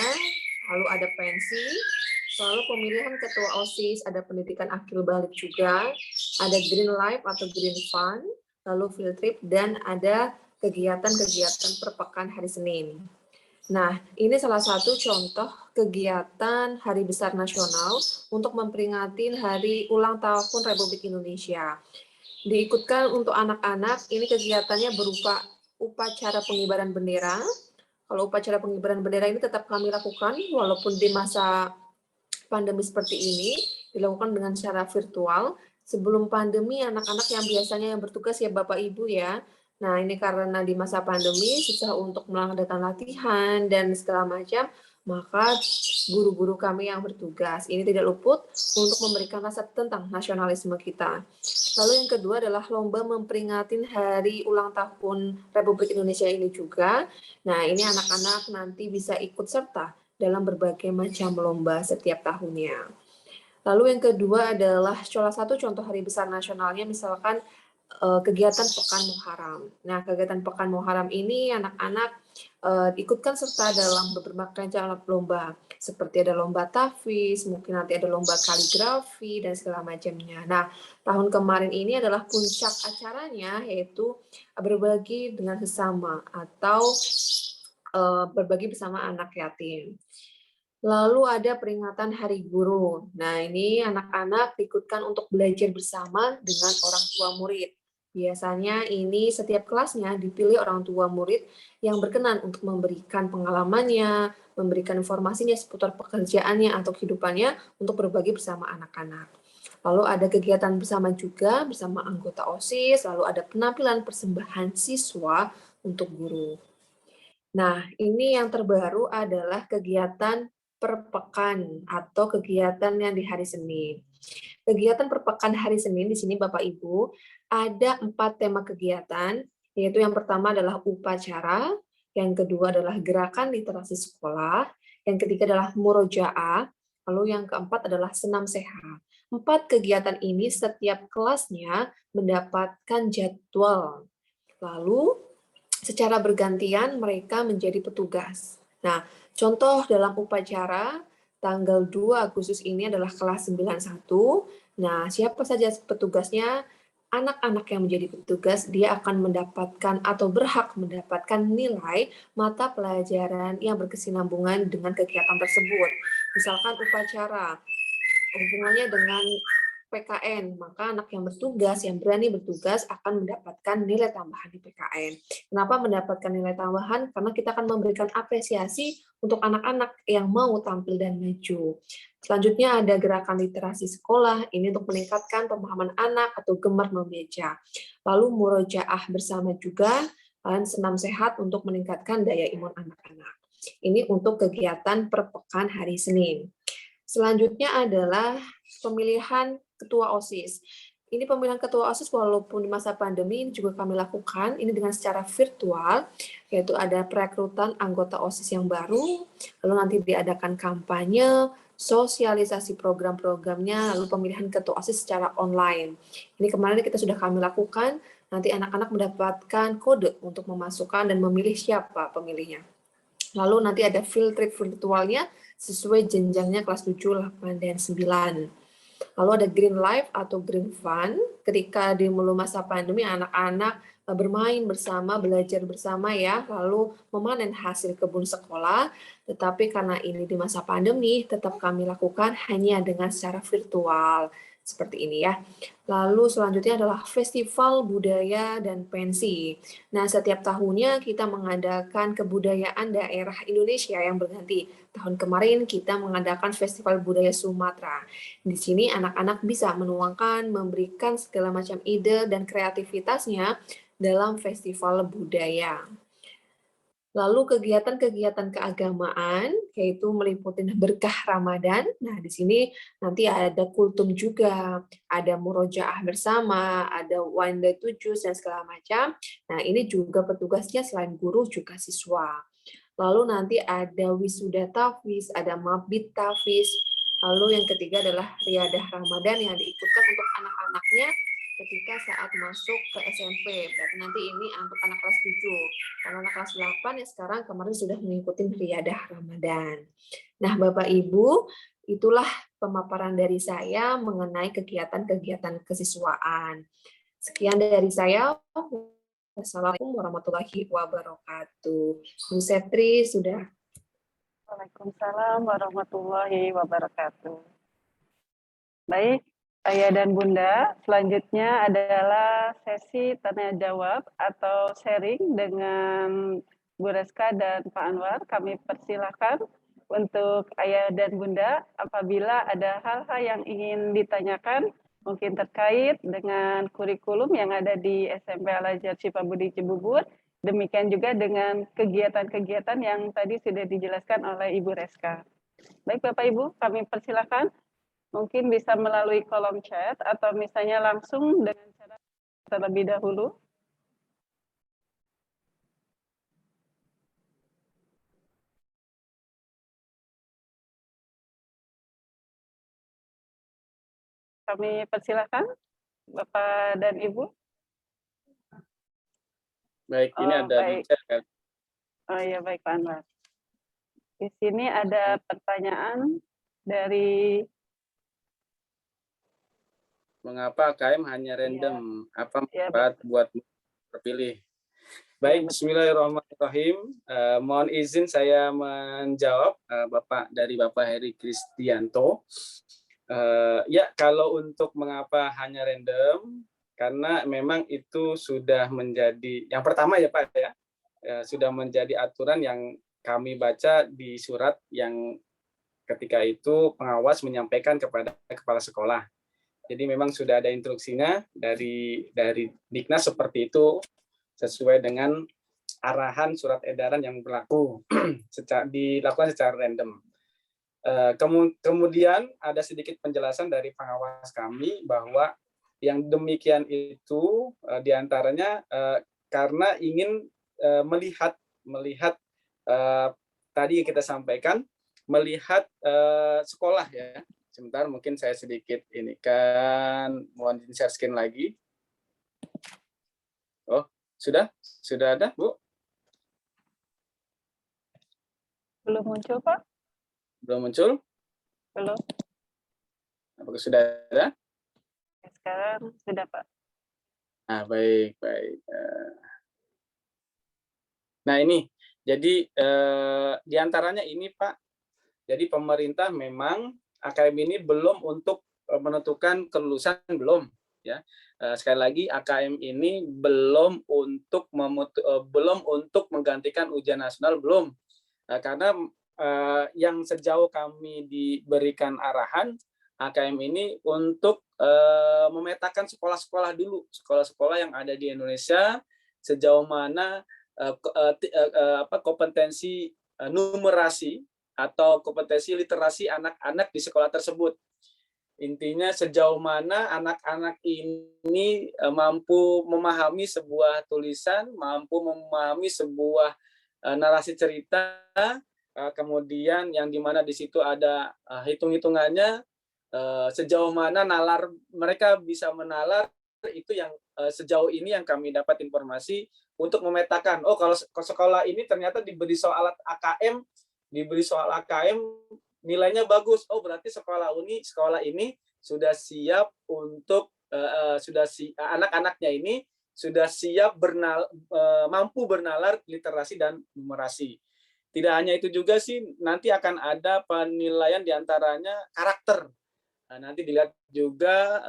lalu ada pensi, lalu pemilihan ketua OSIS, ada pendidikan akhir balik juga, ada Green Life atau Green Fund, lalu field trip, dan ada kegiatan-kegiatan per pekan hari Senin. Nah, ini salah satu contoh kegiatan Hari Besar Nasional untuk memperingati Hari Ulang Tahun Republik Indonesia. Diikutkan untuk anak-anak, ini kegiatannya berupa upacara pengibaran bendera. Kalau upacara pengibaran bendera ini tetap kami lakukan, walaupun di masa pandemi seperti ini, dilakukan dengan secara virtual. Sebelum pandemi, anak-anak yang biasanya yang bertugas ya Bapak Ibu ya. Nah, ini karena di masa pandemi, susah untuk melakukan latihan dan segala macam, maka guru-guru kami yang bertugas ini tidak luput untuk memberikan rasa tentang nasionalisme kita. Lalu yang kedua adalah lomba memperingati hari ulang tahun Republik Indonesia ini juga. Nah, ini anak-anak nanti bisa ikut serta dalam berbagai macam lomba setiap tahunnya. Lalu yang kedua adalah salah satu contoh hari besar nasionalnya misalkan kegiatan Pekan Muharram. Nah, kegiatan Pekan Muharram ini anak-anak ikutkan serta dalam beberapa macam lomba, seperti ada lomba tahfiz, mungkin nanti ada lomba kaligrafi dan segala macamnya. Nah, tahun kemarin ini adalah puncak acaranya yaitu berbagi dengan sesama atau berbagi bersama anak yatim. Lalu ada peringatan Hari Guru. Nah, ini anak-anak diikutkan untuk belajar bersama dengan orang tua murid. Biasanya ini setiap kelasnya dipilih orang tua murid yang berkenan untuk memberikan pengalamannya, memberikan informasinya seputar pekerjaannya atau kehidupannya untuk berbagi bersama anak-anak. Lalu ada kegiatan bersama juga bersama anggota OSIS, lalu ada penampilan persembahan siswa untuk guru. Nah, ini yang terbaru adalah kegiatan per pekan atau kegiatan yang di hari Senin. Kegiatan per pekan hari Senin di sini Bapak Ibu ada 4 tema kegiatan, yaitu yang pertama adalah upacara, yang kedua adalah gerakan literasi sekolah, yang ketiga adalah murojaah, lalu yang keempat adalah senam sehat. 4 kegiatan ini setiap kelasnya mendapatkan jadwal. Lalu secara bergantian mereka menjadi petugas. Nah, contoh dalam upacara tanggal 2 Agustus ini adalah kelas 91. Nah, siapa saja petugasnya? Anak-anak yang menjadi petugas, dia akan mendapatkan atau berhak mendapatkan nilai mata pelajaran yang berkesinambungan dengan kegiatan tersebut. Misalkan upacara, hubungannya dengan PKN, maka anak yang bertugas, yang berani bertugas akan mendapatkan nilai tambahan di PKN. Kenapa mendapatkan nilai tambahan? Karena kita akan memberikan apresiasi untuk anak-anak yang mau tampil dan maju. Selanjutnya ada gerakan literasi sekolah, ini untuk meningkatkan pemahaman anak atau gemar membaca. Lalu murojaah bersama juga, dan senam sehat untuk meningkatkan daya imun anak-anak. Ini untuk kegiatan per pekan hari Senin. Selanjutnya adalah pemilihan ketua OSIS. Ini pemilihan ketua OSIS walaupun di masa pandemi ini juga kami lakukan, ini dengan secara virtual, yaitu ada perekrutan anggota OSIS yang baru, lalu nanti diadakan kampanye, sosialisasi program-programnya, lalu pemilihan ketua OSIS secara online. Ini kemarin kita sudah kami lakukan, nanti anak-anak mendapatkan kode untuk memasukkan dan memilih siapa pemilihnya. Lalu nanti ada field trip virtualnya sesuai jenjangnya kelas 7, 8, dan 9. Lalu ada Green Life atau Green Fun, ketika di mulu masa pandemi anak-anak bermain bersama, belajar bersama ya, lalu memanen hasil kebun sekolah, tetapi karena ini di masa pandemi, tetap kami lakukan hanya dengan secara virtual, seperti ini ya. Lalu selanjutnya adalah Festival Budaya dan Pensi. Nah, setiap tahunnya kita mengadakan kebudayaan daerah Indonesia yang berganti. Tahun kemarin kita mengadakan Festival Budaya Sumatera. Di sini anak-anak bisa menuangkan, memberikan segala macam ide dan kreativitasnya dalam festival budaya. Lalu kegiatan-kegiatan keagamaan, yaitu meliputi berkah Ramadan. Nah, di sini nanti ada kultum juga, ada murojaah bersama, ada wine day to juice, dan segala macam. Nah, ini juga petugasnya selain guru juga siswa. Lalu nanti ada wisuda tahfiz, ada mabit tahfiz. Lalu yang ketiga adalah riadah Ramadan yang diikutkan untuk anak-anaknya ketika saat masuk ke SMP. Berarti nanti ini untuk anak kelas 7. Kalau anak kelas 8 ya sekarang kemarin sudah mengikuti riadah Ramadan. Nah, Bapak Ibu, itulah pemaparan dari saya mengenai kegiatan-kegiatan kesiswaan. Sekian dari saya. Wassalamualaikum warahmatullahi wabarakatuh. Bu Setri sudah. Waalaikumsalam warahmatullahi wabarakatuh. Baik, Ayah dan Bunda, selanjutnya adalah sesi tanya jawab atau sharing dengan Bu Reska dan Pak Anwar. Kami persilakan untuk Ayah dan Bunda apabila ada hal-hal yang ingin ditanyakan, mungkin terkait dengan kurikulum yang ada di SMP Al-Azhar Cipabudi Cibubur, Demikian juga dengan kegiatan-kegiatan yang tadi sudah dijelaskan oleh Ibu Reska. Baik Bapak Ibu, kami persilakan. Mungkin bisa melalui kolom chat atau misalnya langsung dengan cara terlebih dahulu. Kami persilakan Bapak dan Ibu. Baik, ini ada di Baik. chat kan. Oh iya, baik Pak Anwar. Di sini ada pertanyaan dari Mengapa KM hanya random? Apa Iya, manfaat buat terpilih? Baik, bismillahirrahmanirrahim. Mohon izin saya menjawab dari Bapak Heri Kristianto. Ya, kalau untuk mengapa hanya random, karena memang itu sudah menjadi, yang pertama ya Pak ya, sudah menjadi aturan yang kami baca di surat yang ketika itu pengawas menyampaikan kepada kepala sekolah. Jadi memang sudah ada instruksinya dari Diknas seperti itu, sesuai dengan arahan surat edaran yang berlaku dilakukan secara random. Kemudian ada sedikit penjelasan dari pengawas kami bahwa yang demikian itu diantaranya karena ingin melihat tadi yang kita sampaikan, melihat sekolah ya. Sebentar, mungkin saya sedikit ini kan, mohon share screen lagi. Oh, sudah ada Bu? belum muncul Pak? Belum muncul? Belum. Apakah sudah ada? Sekarang sudah Pak. Nah, baik. Nah ini, jadi diantaranya ini Pak, jadi pemerintah memang AKM ini belum untuk menentukan kelulusan, belum ya. Sekali lagi AKM ini belum untuk menggantikan ujian nasional, belum. Karena yang sejauh kami diberikan arahan AKM ini untuk memetakan sekolah-sekolah dulu, sekolah-sekolah yang ada di Indonesia, sejauh mana kompetensi numerasi atau kompetensi literasi anak-anak di sekolah tersebut. Intinya sejauh mana anak-anak ini mampu memahami sebuah tulisan, mampu memahami sebuah narasi cerita, kemudian yang dimana di situ ada hitung-hitungannya, sejauh mana nalar mereka bisa menalar, itu yang sejauh ini yang kami dapat informasi untuk memetakan. Oh, kalau sekolah ini ternyata diberi soal AKM nilainya bagus. Oh, berarti sekolah ini sudah siap untuk anak-anaknya ini sudah siap mampu bernalar literasi dan numerasi. Tidak hanya itu juga sih, nanti akan ada penilaian diantaranya karakter. Nah, nanti dilihat juga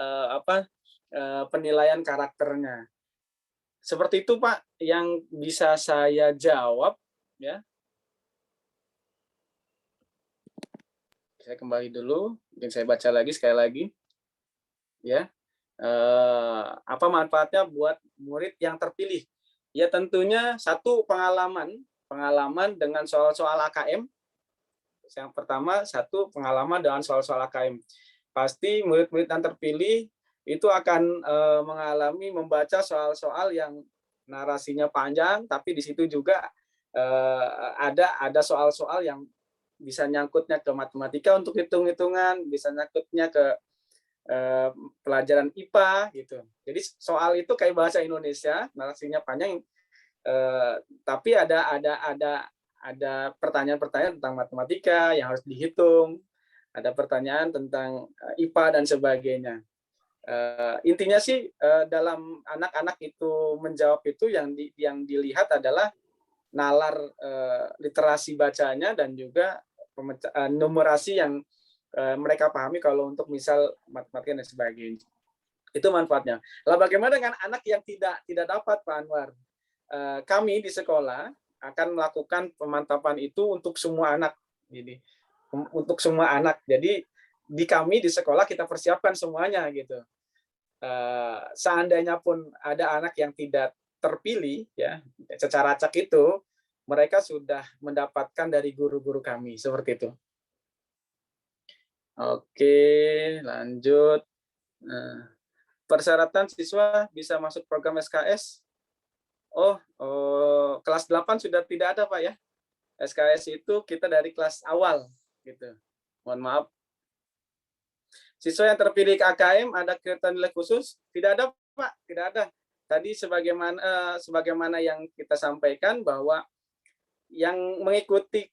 penilaian karakternya. Seperti itu Pak yang bisa saya jawab ya. Saya kembali dulu, mungkin saya baca lagi sekali lagi ya. Apa manfaatnya buat murid yang terpilih? Ya tentunya satu, pengalaman dengan soal-soal AKM. Yang pertama, satu, pengalaman dengan soal-soal AKM. Pasti murid-murid yang terpilih itu akan mengalami membaca soal-soal yang narasinya panjang, tapi di situ juga ada soal-soal yang bisa nyangkutnya ke matematika untuk hitung-hitungan, bisa nyangkutnya ke pelajaran IPA gitu. Jadi soal itu kayak bahasa Indonesia, narasinya panjang, tapi ada pertanyaan-pertanyaan tentang matematika yang harus dihitung, ada pertanyaan tentang IPA dan sebagainya. Intinya sih dalam anak-anak itu menjawab itu yang dilihat adalah nalar literasi bacanya dan juga numerasi yang mereka pahami kalau untuk misal matematika dan sebagainya. Itu manfaatnya. Lah bagaimana dengan anak yang tidak dapat Pak Anwar? Kami di sekolah akan melakukan pemantapan itu untuk semua anak. Jadi untuk semua anak. Jadi di kami di sekolah kita persiapkan semuanya gitu. Seandainya pun ada anak yang tidak terpilih ya secara acak itu mereka sudah mendapatkan dari guru-guru kami seperti itu. Oke, lanjut. Nah, persyaratan siswa bisa masuk program SKS. Kelas 8 sudah tidak ada, Pak ya. SKS itu kita dari kelas awal gitu. Mohon maaf. Siswa yang terpilih ke AKM ada kegiatan nilai khusus? Tidak ada, Pak, tidak ada. Tadi sebagaimana yang kita sampaikan bahwa yang mengikuti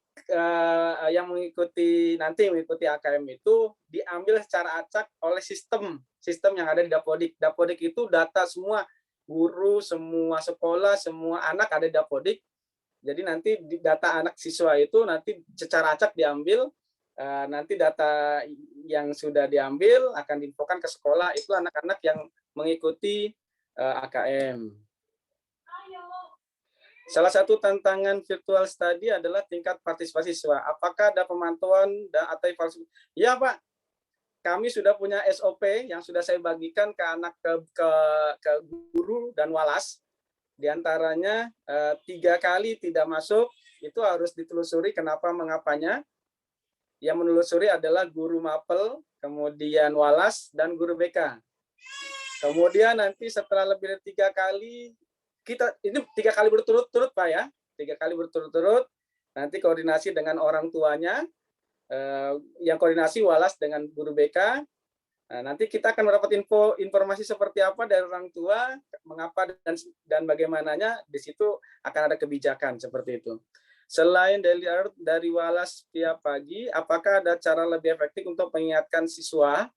mengikuti AKM itu diambil secara acak oleh sistem yang ada di Dapodik. Dapodik itu data semua guru, semua sekolah, semua anak ada di Dapodik. Jadi nanti data anak siswa itu nanti secara acak diambil. Nanti data yang sudah diambil akan diinfokan ke sekolah, itu anak-anak yang mengikuti AKM. Salah satu tantangan virtual study adalah tingkat partisipasi siswa. Apakah ada pemantauan atau evaluasi? Ya, Pak. Kami sudah punya SOP yang sudah saya bagikan ke anak ke guru dan walas. Di antaranya 3 kali tidak masuk, itu harus ditelusuri kenapa mengapanya. Yang menelusuri adalah guru mapel, kemudian walas, dan guru BK. Kemudian nanti setelah lebih dari 3 kali, ini 3 kali berturut-turut, Pak ya, 3 kali berturut-turut, nanti koordinasi dengan orang tuanya, yang koordinasi walas dengan guru BK. Nah, nanti kita akan mendapat informasi seperti apa dari orang tua, mengapa dan bagaimananya, di situ akan ada kebijakan seperti itu. Selain dari walas tiap pagi, apakah ada cara lebih efektif untuk mengingatkan siswa?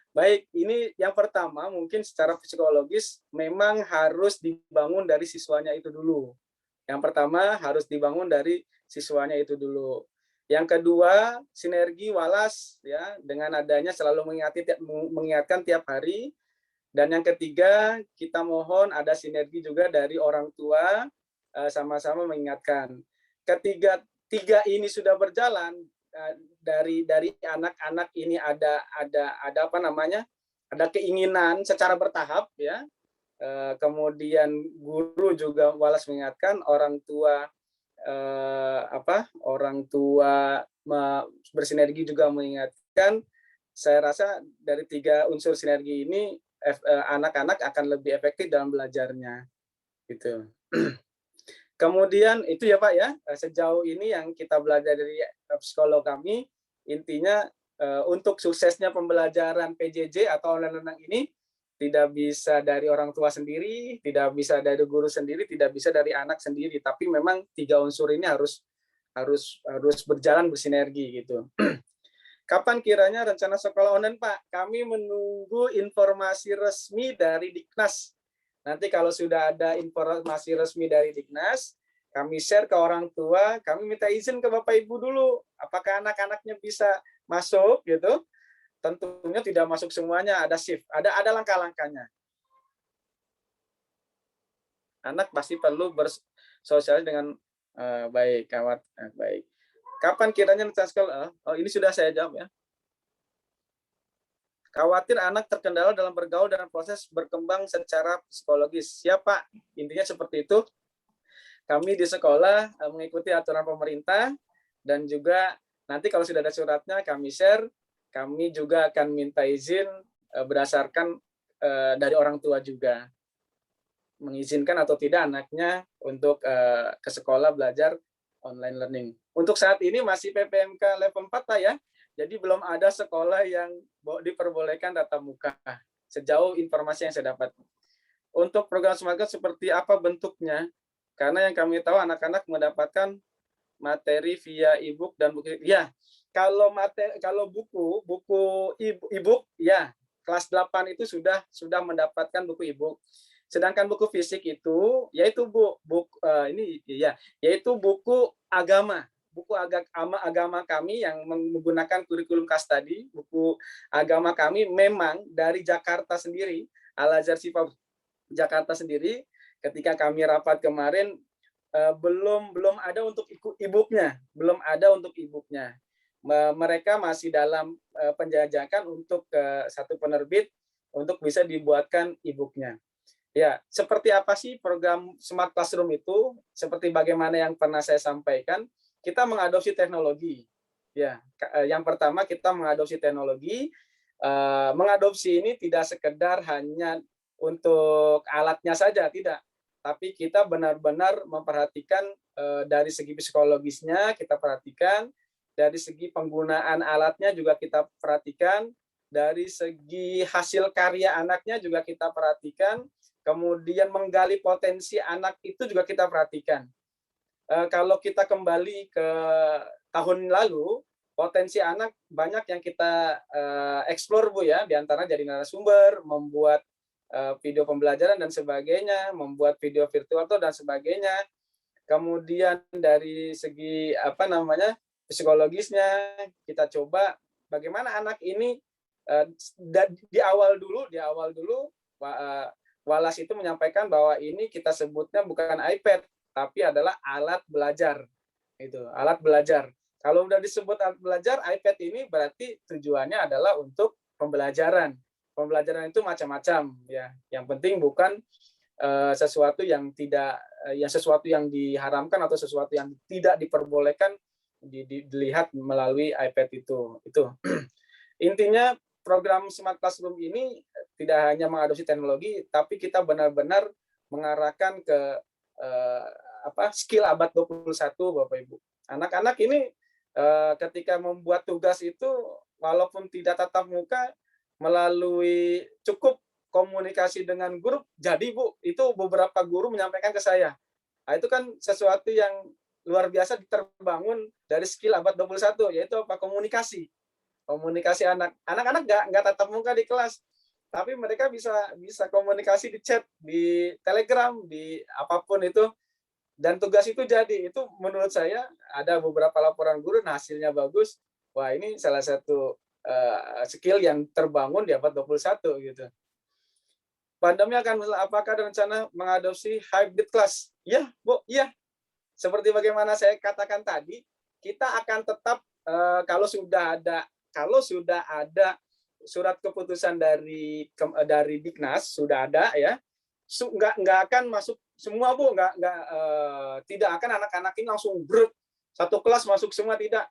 Baik, ini yang pertama mungkin secara psikologis memang harus dibangun dari siswanya itu dulu. Yang pertama harus dibangun dari siswanya itu dulu. Yang kedua, sinergi walas ya dengan adanya selalu mengingatkan tiap hari. Dan yang ketiga, kita mohon ada sinergi juga dari orang tua sama-sama mengingatkan. Tiga ini sudah berjalan, dari anak-anak ini ada apa namanya, ada keinginan secara bertahap ya, kemudian guru juga walas mengingatkan, orang tua bersinergi juga mengingatkan. Saya rasa dari 3 unsur sinergi ini anak-anak akan lebih efektif dalam belajarnya gitu. Kemudian itu ya Pak ya, sejauh ini yang kita belajar dari psikolog kami, intinya untuk suksesnya pembelajaran PJJ atau online learning ini tidak bisa dari orang tua sendiri, tidak bisa dari guru sendiri, tidak bisa dari anak sendiri, tapi memang 3 unsur ini harus berjalan bersinergi gitu. Kapan kiranya rencana sekolah online, Pak? Kami menunggu informasi resmi dari Diknas. Nanti kalau sudah ada informasi resmi dari Diknas, kami share ke orang tua, kami minta izin ke Bapak Ibu dulu, apakah anak-anaknya bisa masuk gitu. Tentunya tidak masuk semuanya, ada shift, ada langkah-langkahnya. Anak pasti perlu bersosialisasi dengan baik, baik. Kapan kiranya rencana sekolah? Ini sudah saya jawab ya. Khawatir anak terkendala dalam bergaul dan proses berkembang secara psikologis. Siapa? Intinya seperti itu. Kami di sekolah mengikuti aturan pemerintah dan juga nanti kalau sudah ada suratnya kami share. Kami juga akan minta izin berdasarkan dari orang tua juga. Mengizinkan atau tidak anaknya untuk ke sekolah belajar online learning. Untuk saat ini masih PPMK level 4 Pak ya. Jadi belum ada sekolah yang diperbolehkan tatap muka. Sejauh informasi yang saya dapat. Untuk program Smart Class seperti apa bentuknya? Karena yang kami tahu anak-anak mendapatkan materi via e-book dan buku. Ya, kalau buku e-book ya kelas 8 itu sudah mendapatkan buku e-book. Sedangkan buku fisik itu yaitu yaitu buku agama. Buku agama kami yang menggunakan kurikulum KAS tadi, buku agama kami memang dari Jakarta sendiri, Al-Azhar Syifa Jakarta sendiri, ketika kami rapat kemarin belum ada untuk e-booknya, belum ada untuk e-booknya. Mereka masih dalam penjajakan untuk satu penerbit untuk bisa dibuatkan e-booknya. Ya, seperti apa sih program Smart Classroom itu? Seperti bagaimana yang pernah saya sampaikan, kita mengadopsi teknologi. Ya, yang pertama kita mengadopsi teknologi. Mengadopsi ini tidak sekedar hanya untuk alatnya saja, tidak. Tapi kita benar-benar memperhatikan dari segi psikologisnya, kita perhatikan, dari segi penggunaan alatnya juga kita perhatikan, dari segi hasil karya anaknya juga kita perhatikan, kemudian menggali potensi anak itu juga kita perhatikan. Kalau kita kembali ke tahun lalu, potensi anak banyak yang kita explore Bu ya, diantara jadi narasumber, membuat video pembelajaran dan sebagainya, membuat video virtual dan sebagainya. Kemudian dari segi psikologisnya, kita coba bagaimana anak ini di awal dulu Wallace itu menyampaikan bahwa ini kita sebutnya bukan iPad, tapi adalah alat belajar. Itu, alat belajar. Kalau udah disebut alat belajar, iPad ini berarti tujuannya adalah untuk pembelajaran. Pembelajaran itu macam-macam ya. Yang penting bukan sesuatu yang sesuatu yang diharamkan atau sesuatu yang tidak diperbolehkan dilihat melalui iPad itu. Intinya program Smart Classroom ini tidak hanya mengadopsi teknologi, tapi kita benar-benar mengarahkan ke skill abad 21, Bapak Ibu. Anak-anak ini ketika membuat tugas itu, walaupun tidak tatap muka, melalui cukup komunikasi dengan grup, jadi Bu, itu beberapa guru menyampaikan ke saya. Nah, itu kan sesuatu yang luar biasa terbangun dari skill abad 21, yaitu apa? Komunikasi. Komunikasi anak-anak nggak tatap muka di kelas, tapi mereka bisa komunikasi di chat, di Telegram, di apapun itu, dan tugas itu jadi. Itu menurut saya ada beberapa laporan guru, hasilnya bagus. Wah, ini salah satu skill yang terbangun di abad 21 gitu. Pandemi apakah ada rencana mengadopsi hybrid class? Ya, Bu, iya. Seperti bagaimana saya katakan tadi, kita akan tetap kalau sudah ada surat keputusan dari Diknas, sudah ada ya, nggak akan masuk semua Bu, tidak akan anak-anak ini langsung satu kelas masuk semua, tidak.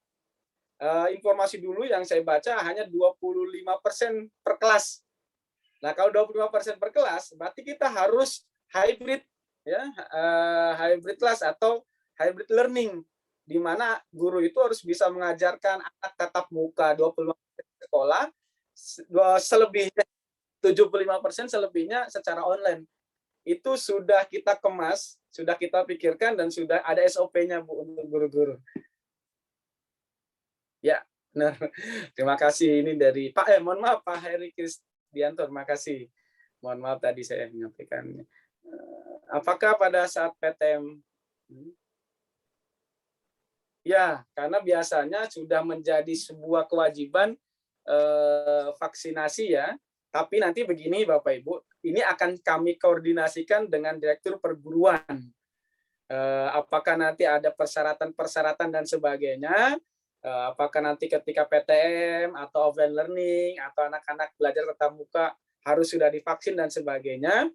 Informasi dulu yang saya baca hanya 25% per kelas. Nah, kalau 25% per kelas, berarti kita harus hybrid ya, hybrid class atau hybrid learning, di mana guru itu harus bisa mengajarkan anak tatap muka 25% sekolah, selebihnya 75% selebihnya secara online. Itu sudah kita kemas, sudah kita pikirkan, dan sudah ada SOP-nya Bu untuk guru-guru. Ya, benar. Terima kasih. Ini dari mohon maaf Pak Heri Krisdianto, terima kasih. Mohon maaf tadi saya menyampaikannya. Apakah pada saat PTM? Ya, karena biasanya sudah menjadi sebuah kewajiban vaksinasi ya. Tapi nanti begini Bapak Ibu, ini akan kami koordinasikan dengan Direktur Perguruan. Apakah nanti ada persyaratan dan sebagainya, apakah nanti ketika PTM atau offline learning atau anak-anak belajar tatap muka harus sudah divaksin dan sebagainya,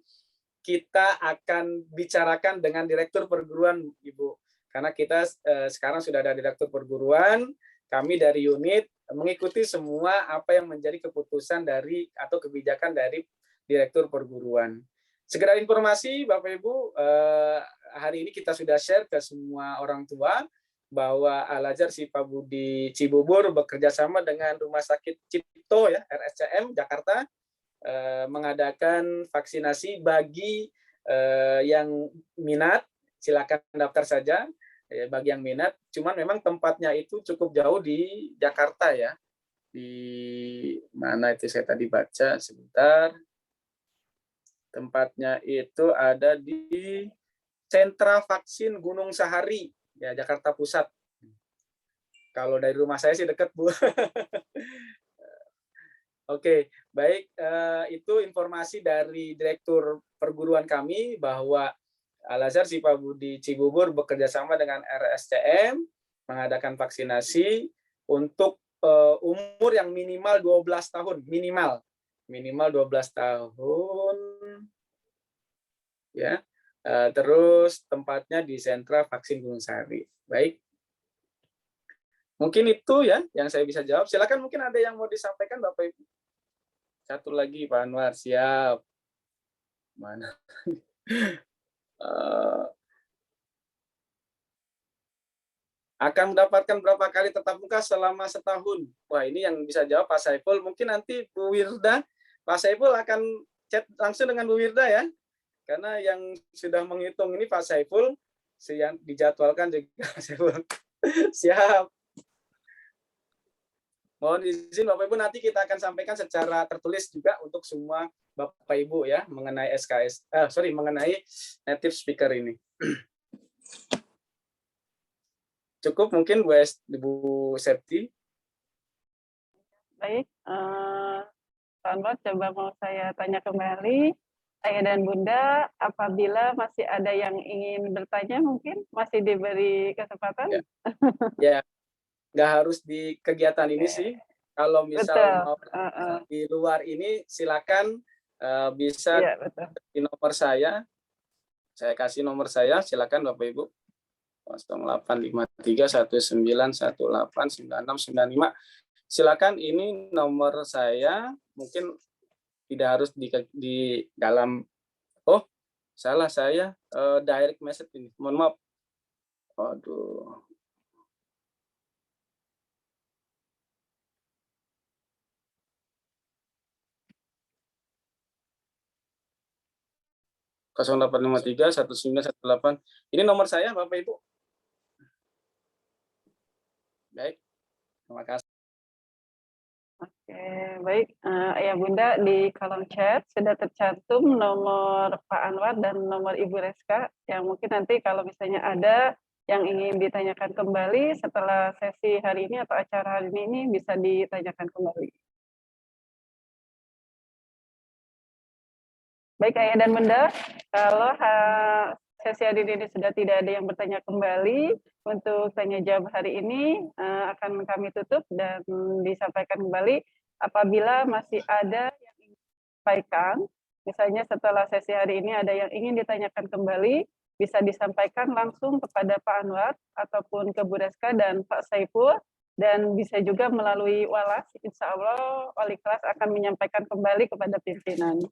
kita akan bicarakan dengan Direktur Perguruan, Ibu. Karena kita sekarang sudah ada Direktur Perguruan, kami dari unit mengikuti semua apa yang menjadi keputusan dari atau kebijakan dari Direktur Perguruan. Sekedar informasi Bapak Ibu, hari ini kita sudah share ke semua orang tua bahwa Al-Azhar Syifa Budi Cibubur bekerja sama dengan Rumah Sakit Cipto ya, RSCM Jakarta, mengadakan vaksinasi bagi yang minat, silakan daftar saja bagi yang minat. Cuman memang tempatnya itu cukup jauh di Jakarta ya. Di mana itu saya tadi baca sebentar. Tempatnya itu ada di Sentra Vaksin Gunung Sahari ya, Jakarta Pusat. Kalau dari rumah saya sih dekat Bu. Oke, baik, itu informasi dari Direktur Perguruan kami bahwa Al-Azhar Syifa Budi Cibubur bekerja sama dengan RSCM mengadakan vaksinasi untuk umur yang minimal 12 tahun, minimal 12 tahun. ya. Terus tempatnya di sentra vaksin Gunung Sari. Baik. Mungkin itu ya yang saya bisa jawab. Silakan, mungkin ada yang mau disampaikan Bapak Ibu. Satu lagi Pak Anwar, siap. Mana? Akan mendapatkan berapa kali tatap muka selama setahun? Wah, ini yang bisa jawab Pak Saiful. Mungkin nanti Bu Wirda, Pak Saiful akan chat langsung dengan Bu Wirda ya. Karena yang sudah menghitung ini Pak Saiful, yang dijadwalkan juga Pak Saiful. Siap. Mohon izin Bapak Ibu, nanti kita akan sampaikan secara tertulis juga untuk semua Bapak Ibu ya mengenai mengenai native speaker ini. Cukup mungkin Bu Septi. Baik, Pak Anwar, coba mau saya tanya kembali. Ayah dan Bunda, apabila masih ada yang ingin bertanya, mungkin masih diberi kesempatan? Ya, nggak harus di kegiatan ini sih. Kalau misal mau di luar ini, silakan bisa di nomor saya. Saya kasih nomor saya, silakan Bapak Ibu. 085319189695. Silakan, ini nomor saya. Mungkin tidak harus di dalam. Oh, salah saya direct message ini. Mohon maaf. Aduh. (08531918). Ini nomor saya Bapak Ibu. Baik. Terima kasih. Oke, baik. Ayah Bunda, di kolom chat sudah tercantum nomor Pak Anwar dan nomor Ibu Reska, yang mungkin nanti kalau misalnya ada yang ingin ditanyakan kembali setelah sesi hari ini atau acara hari ini bisa ditanyakan kembali. Baik Ayah dan Bunda, kalau sesi hari ini sudah tidak ada yang bertanya kembali, untuk tanya jawab hari ini akan kami tutup dan disampaikan kembali apabila masih ada yang ingin disampaikan, misalnya setelah sesi hari ini ada yang ingin ditanyakan kembali, bisa disampaikan langsung kepada Pak Anwar ataupun ke Bu Reska dan Pak Saiful, dan bisa juga melalui Walas, insya Allah wali kelas akan menyampaikan kembali kepada pimpinan.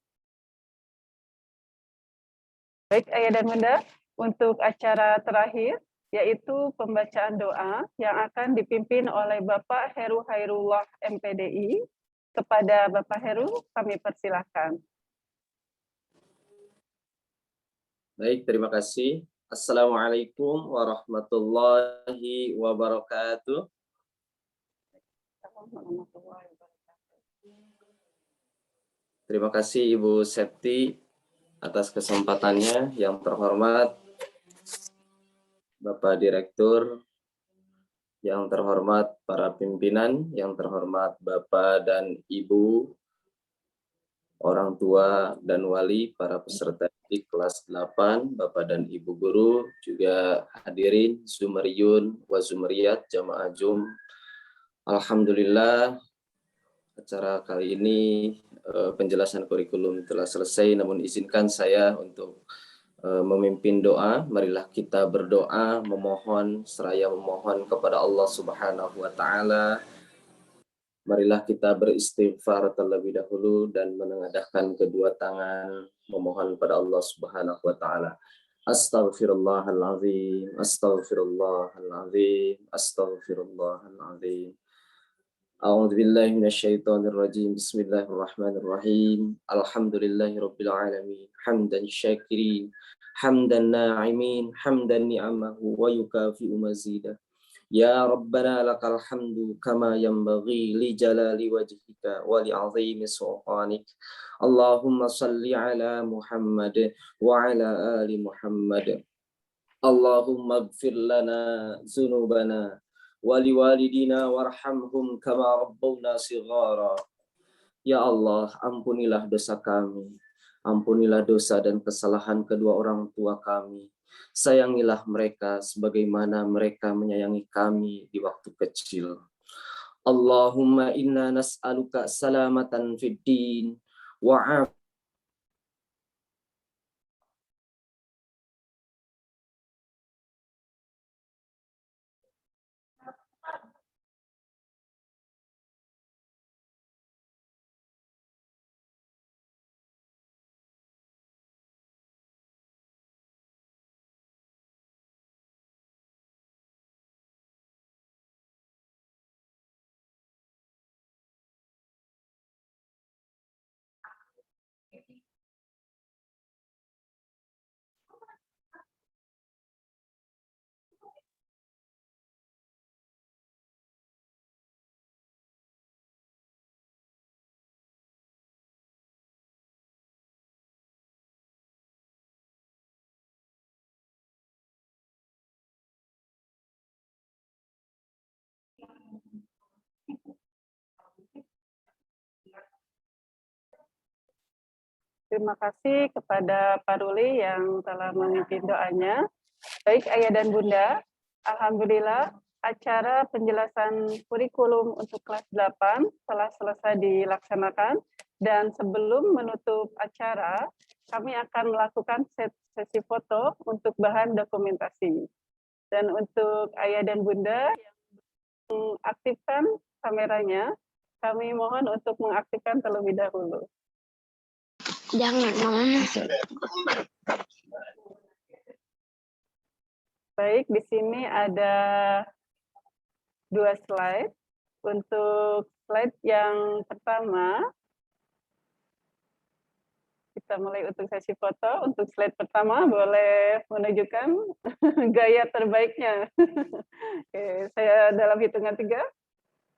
Baik Ayah dan Bunda, untuk acara terakhir, yaitu pembacaan doa yang akan dipimpin oleh Bapak Heru Hairullah MPDI. Kepada Bapak Heru, kami persilahkan. Baik, terima kasih. Assalamualaikum warahmatullahi wabarakatuh. Terima kasih Ibu Septi atas kesempatannya. Yang terhormat Bapak Direktur, yang terhormat para pimpinan, yang terhormat Bapak dan Ibu, orang tua dan wali, para peserta di kelas 8, Bapak dan Ibu guru, juga hadirin Zumariyun wa Zumariyat Jamaah Jum. Alhamdulillah, acara kali ini penjelasan kurikulum telah selesai, namun izinkan saya untuk memimpin doa. Marilah kita berdoa, memohon, seraya memohon kepada Allah Subhanahu wa Ta'ala. Marilah kita beristighfar terlebih dahulu dan menengadahkan kedua tangan memohon pada Allah Subhanahu wa Ta'ala. Astaghfirullahaladzim, astaghfirullahaladzim, astaghfirullahaladzim. A'udzu billahi minasyaitonir rajim. Bismillahirrahmanirrahim. Alhamdulillahirabbil alamin. Hamdan syakirin, hamdan na'imin, hamdan ni'amahu wa yukafi'u mazidah. Ya Rabbana lakal hamdu kama yanbaghi li jalali wajhika wa li 'azimi sultanik. Allahumma salli ala Muhammad wa ala ali Muhammad. Allahumma ighfir lana dzunubana waliwalidina warhamhum kama rabbawna shighara. Ya Allah, ampunilah dosa kami, ampunilah dosa dan kesalahan kedua orang tua kami. Sayangilah mereka sebagaimana mereka menyayangi kami di waktu kecil. Allahumma inna nas'aluka salamatan fid din wa Terima kasih kepada Pak Ruli yang telah memimpin doanya. Baik Ayah dan Bunda, Alhamdulillah acara penjelasan kurikulum untuk kelas 8 telah selesai dilaksanakan, dan sebelum menutup acara, kami akan melakukan sesi foto untuk bahan dokumentasi. Dan untuk Ayah dan Bunda yang mengaktifkan kameranya, kami mohon untuk mengaktifkan terlebih dahulu. Jangan, Mama. Baik, di sini ada 2 slide. Untuk slide yang pertama, kita mulai untuk sesi foto. Untuk slide pertama, boleh menunjukkan gaya terbaiknya. Oke, saya dalam hitungan 3.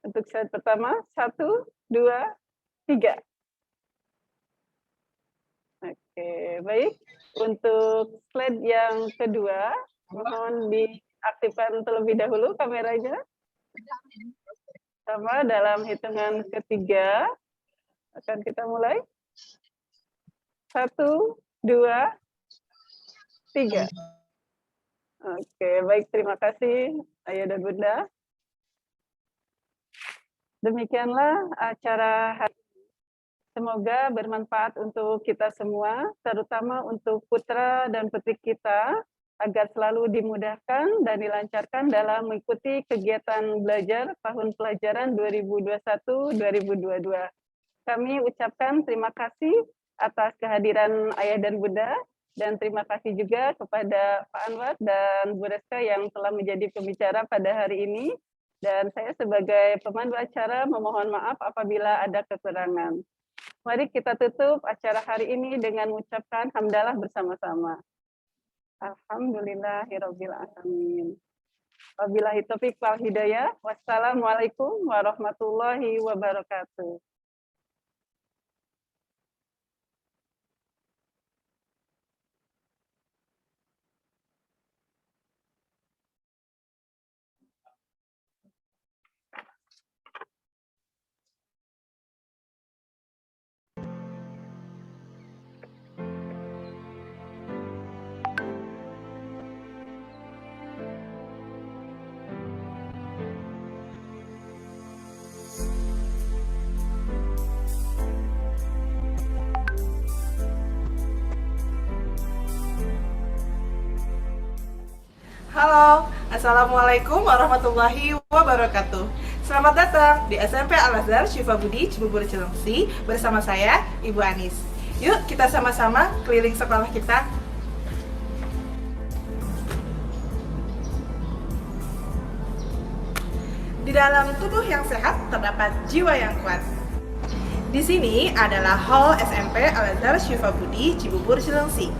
Untuk slide pertama, 1, 2, 3. Oke, baik. Untuk slide yang kedua, mohon diaktifkan terlebih dahulu kameranya. Sama dalam hitungan ketiga, akan kita mulai. 1, 2, 3. Oke, baik. Terima kasih, Ayah dan Bunda. Demikianlah acara hari. Semoga bermanfaat untuk kita semua, terutama untuk putra dan putri kita, agar selalu dimudahkan dan dilancarkan dalam mengikuti kegiatan belajar tahun pelajaran 2021-2022. Kami ucapkan terima kasih atas kehadiran Ayah dan Bunda, dan terima kasih juga kepada Pak Anwar dan Bu Reska yang telah menjadi pembicara pada hari ini. Dan saya sebagai pemandu acara memohon maaf apabila ada kekurangan. Mari kita tutup acara hari ini dengan mengucapkan hamdalah bersama-sama. Alhamdulillahirabbil alamin. Wabillahi taufiq wal hidayah. Wassalamualaikum warahmatullahi wabarakatuh. Halo, Assalamualaikum warahmatullahi wabarakatuh. Selamat datang di SMP Al-Azhar Syifa Budi Cibubur Cilengsi bersama saya, Ibu Anis. Yuk kita sama-sama keliling sekolah kita. Di dalam tubuh yang sehat terdapat jiwa yang kuat. Di sini adalah Hall SMP Al-Azhar Syifa Budi Cibubur Cilengsi.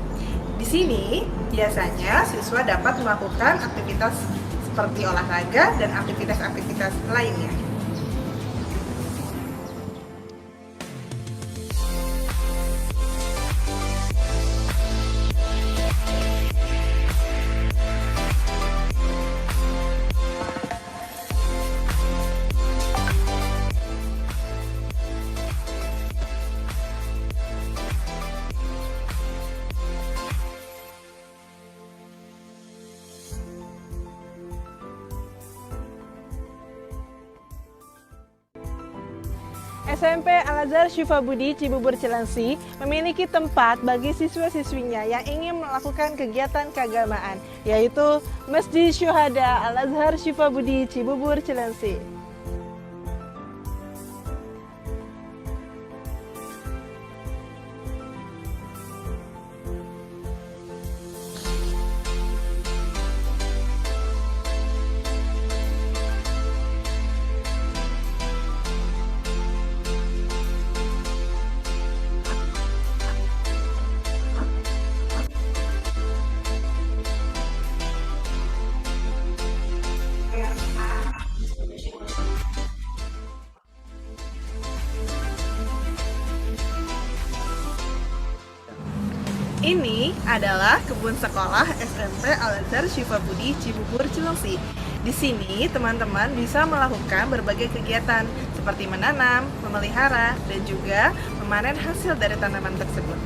Di sini biasanya siswa dapat melakukan aktivitas seperti olahraga dan aktivitas-aktivitas lainnya. SMP Al-Azhar Syifa Budi Cibubur Cilengsi memiliki tempat bagi siswa-siswinya yang ingin melakukan kegiatan keagamaan, yaitu Masjid Syuhada Al-Azhar Syifa Budi Cibubur Cilengsi. Ini adalah kebun sekolah SMP Al-Azhar Syifa Budi Cibubur Cilengsi. Di sini teman-teman bisa melakukan berbagai kegiatan seperti menanam, memelihara, dan juga memanen hasil dari tanaman tersebut.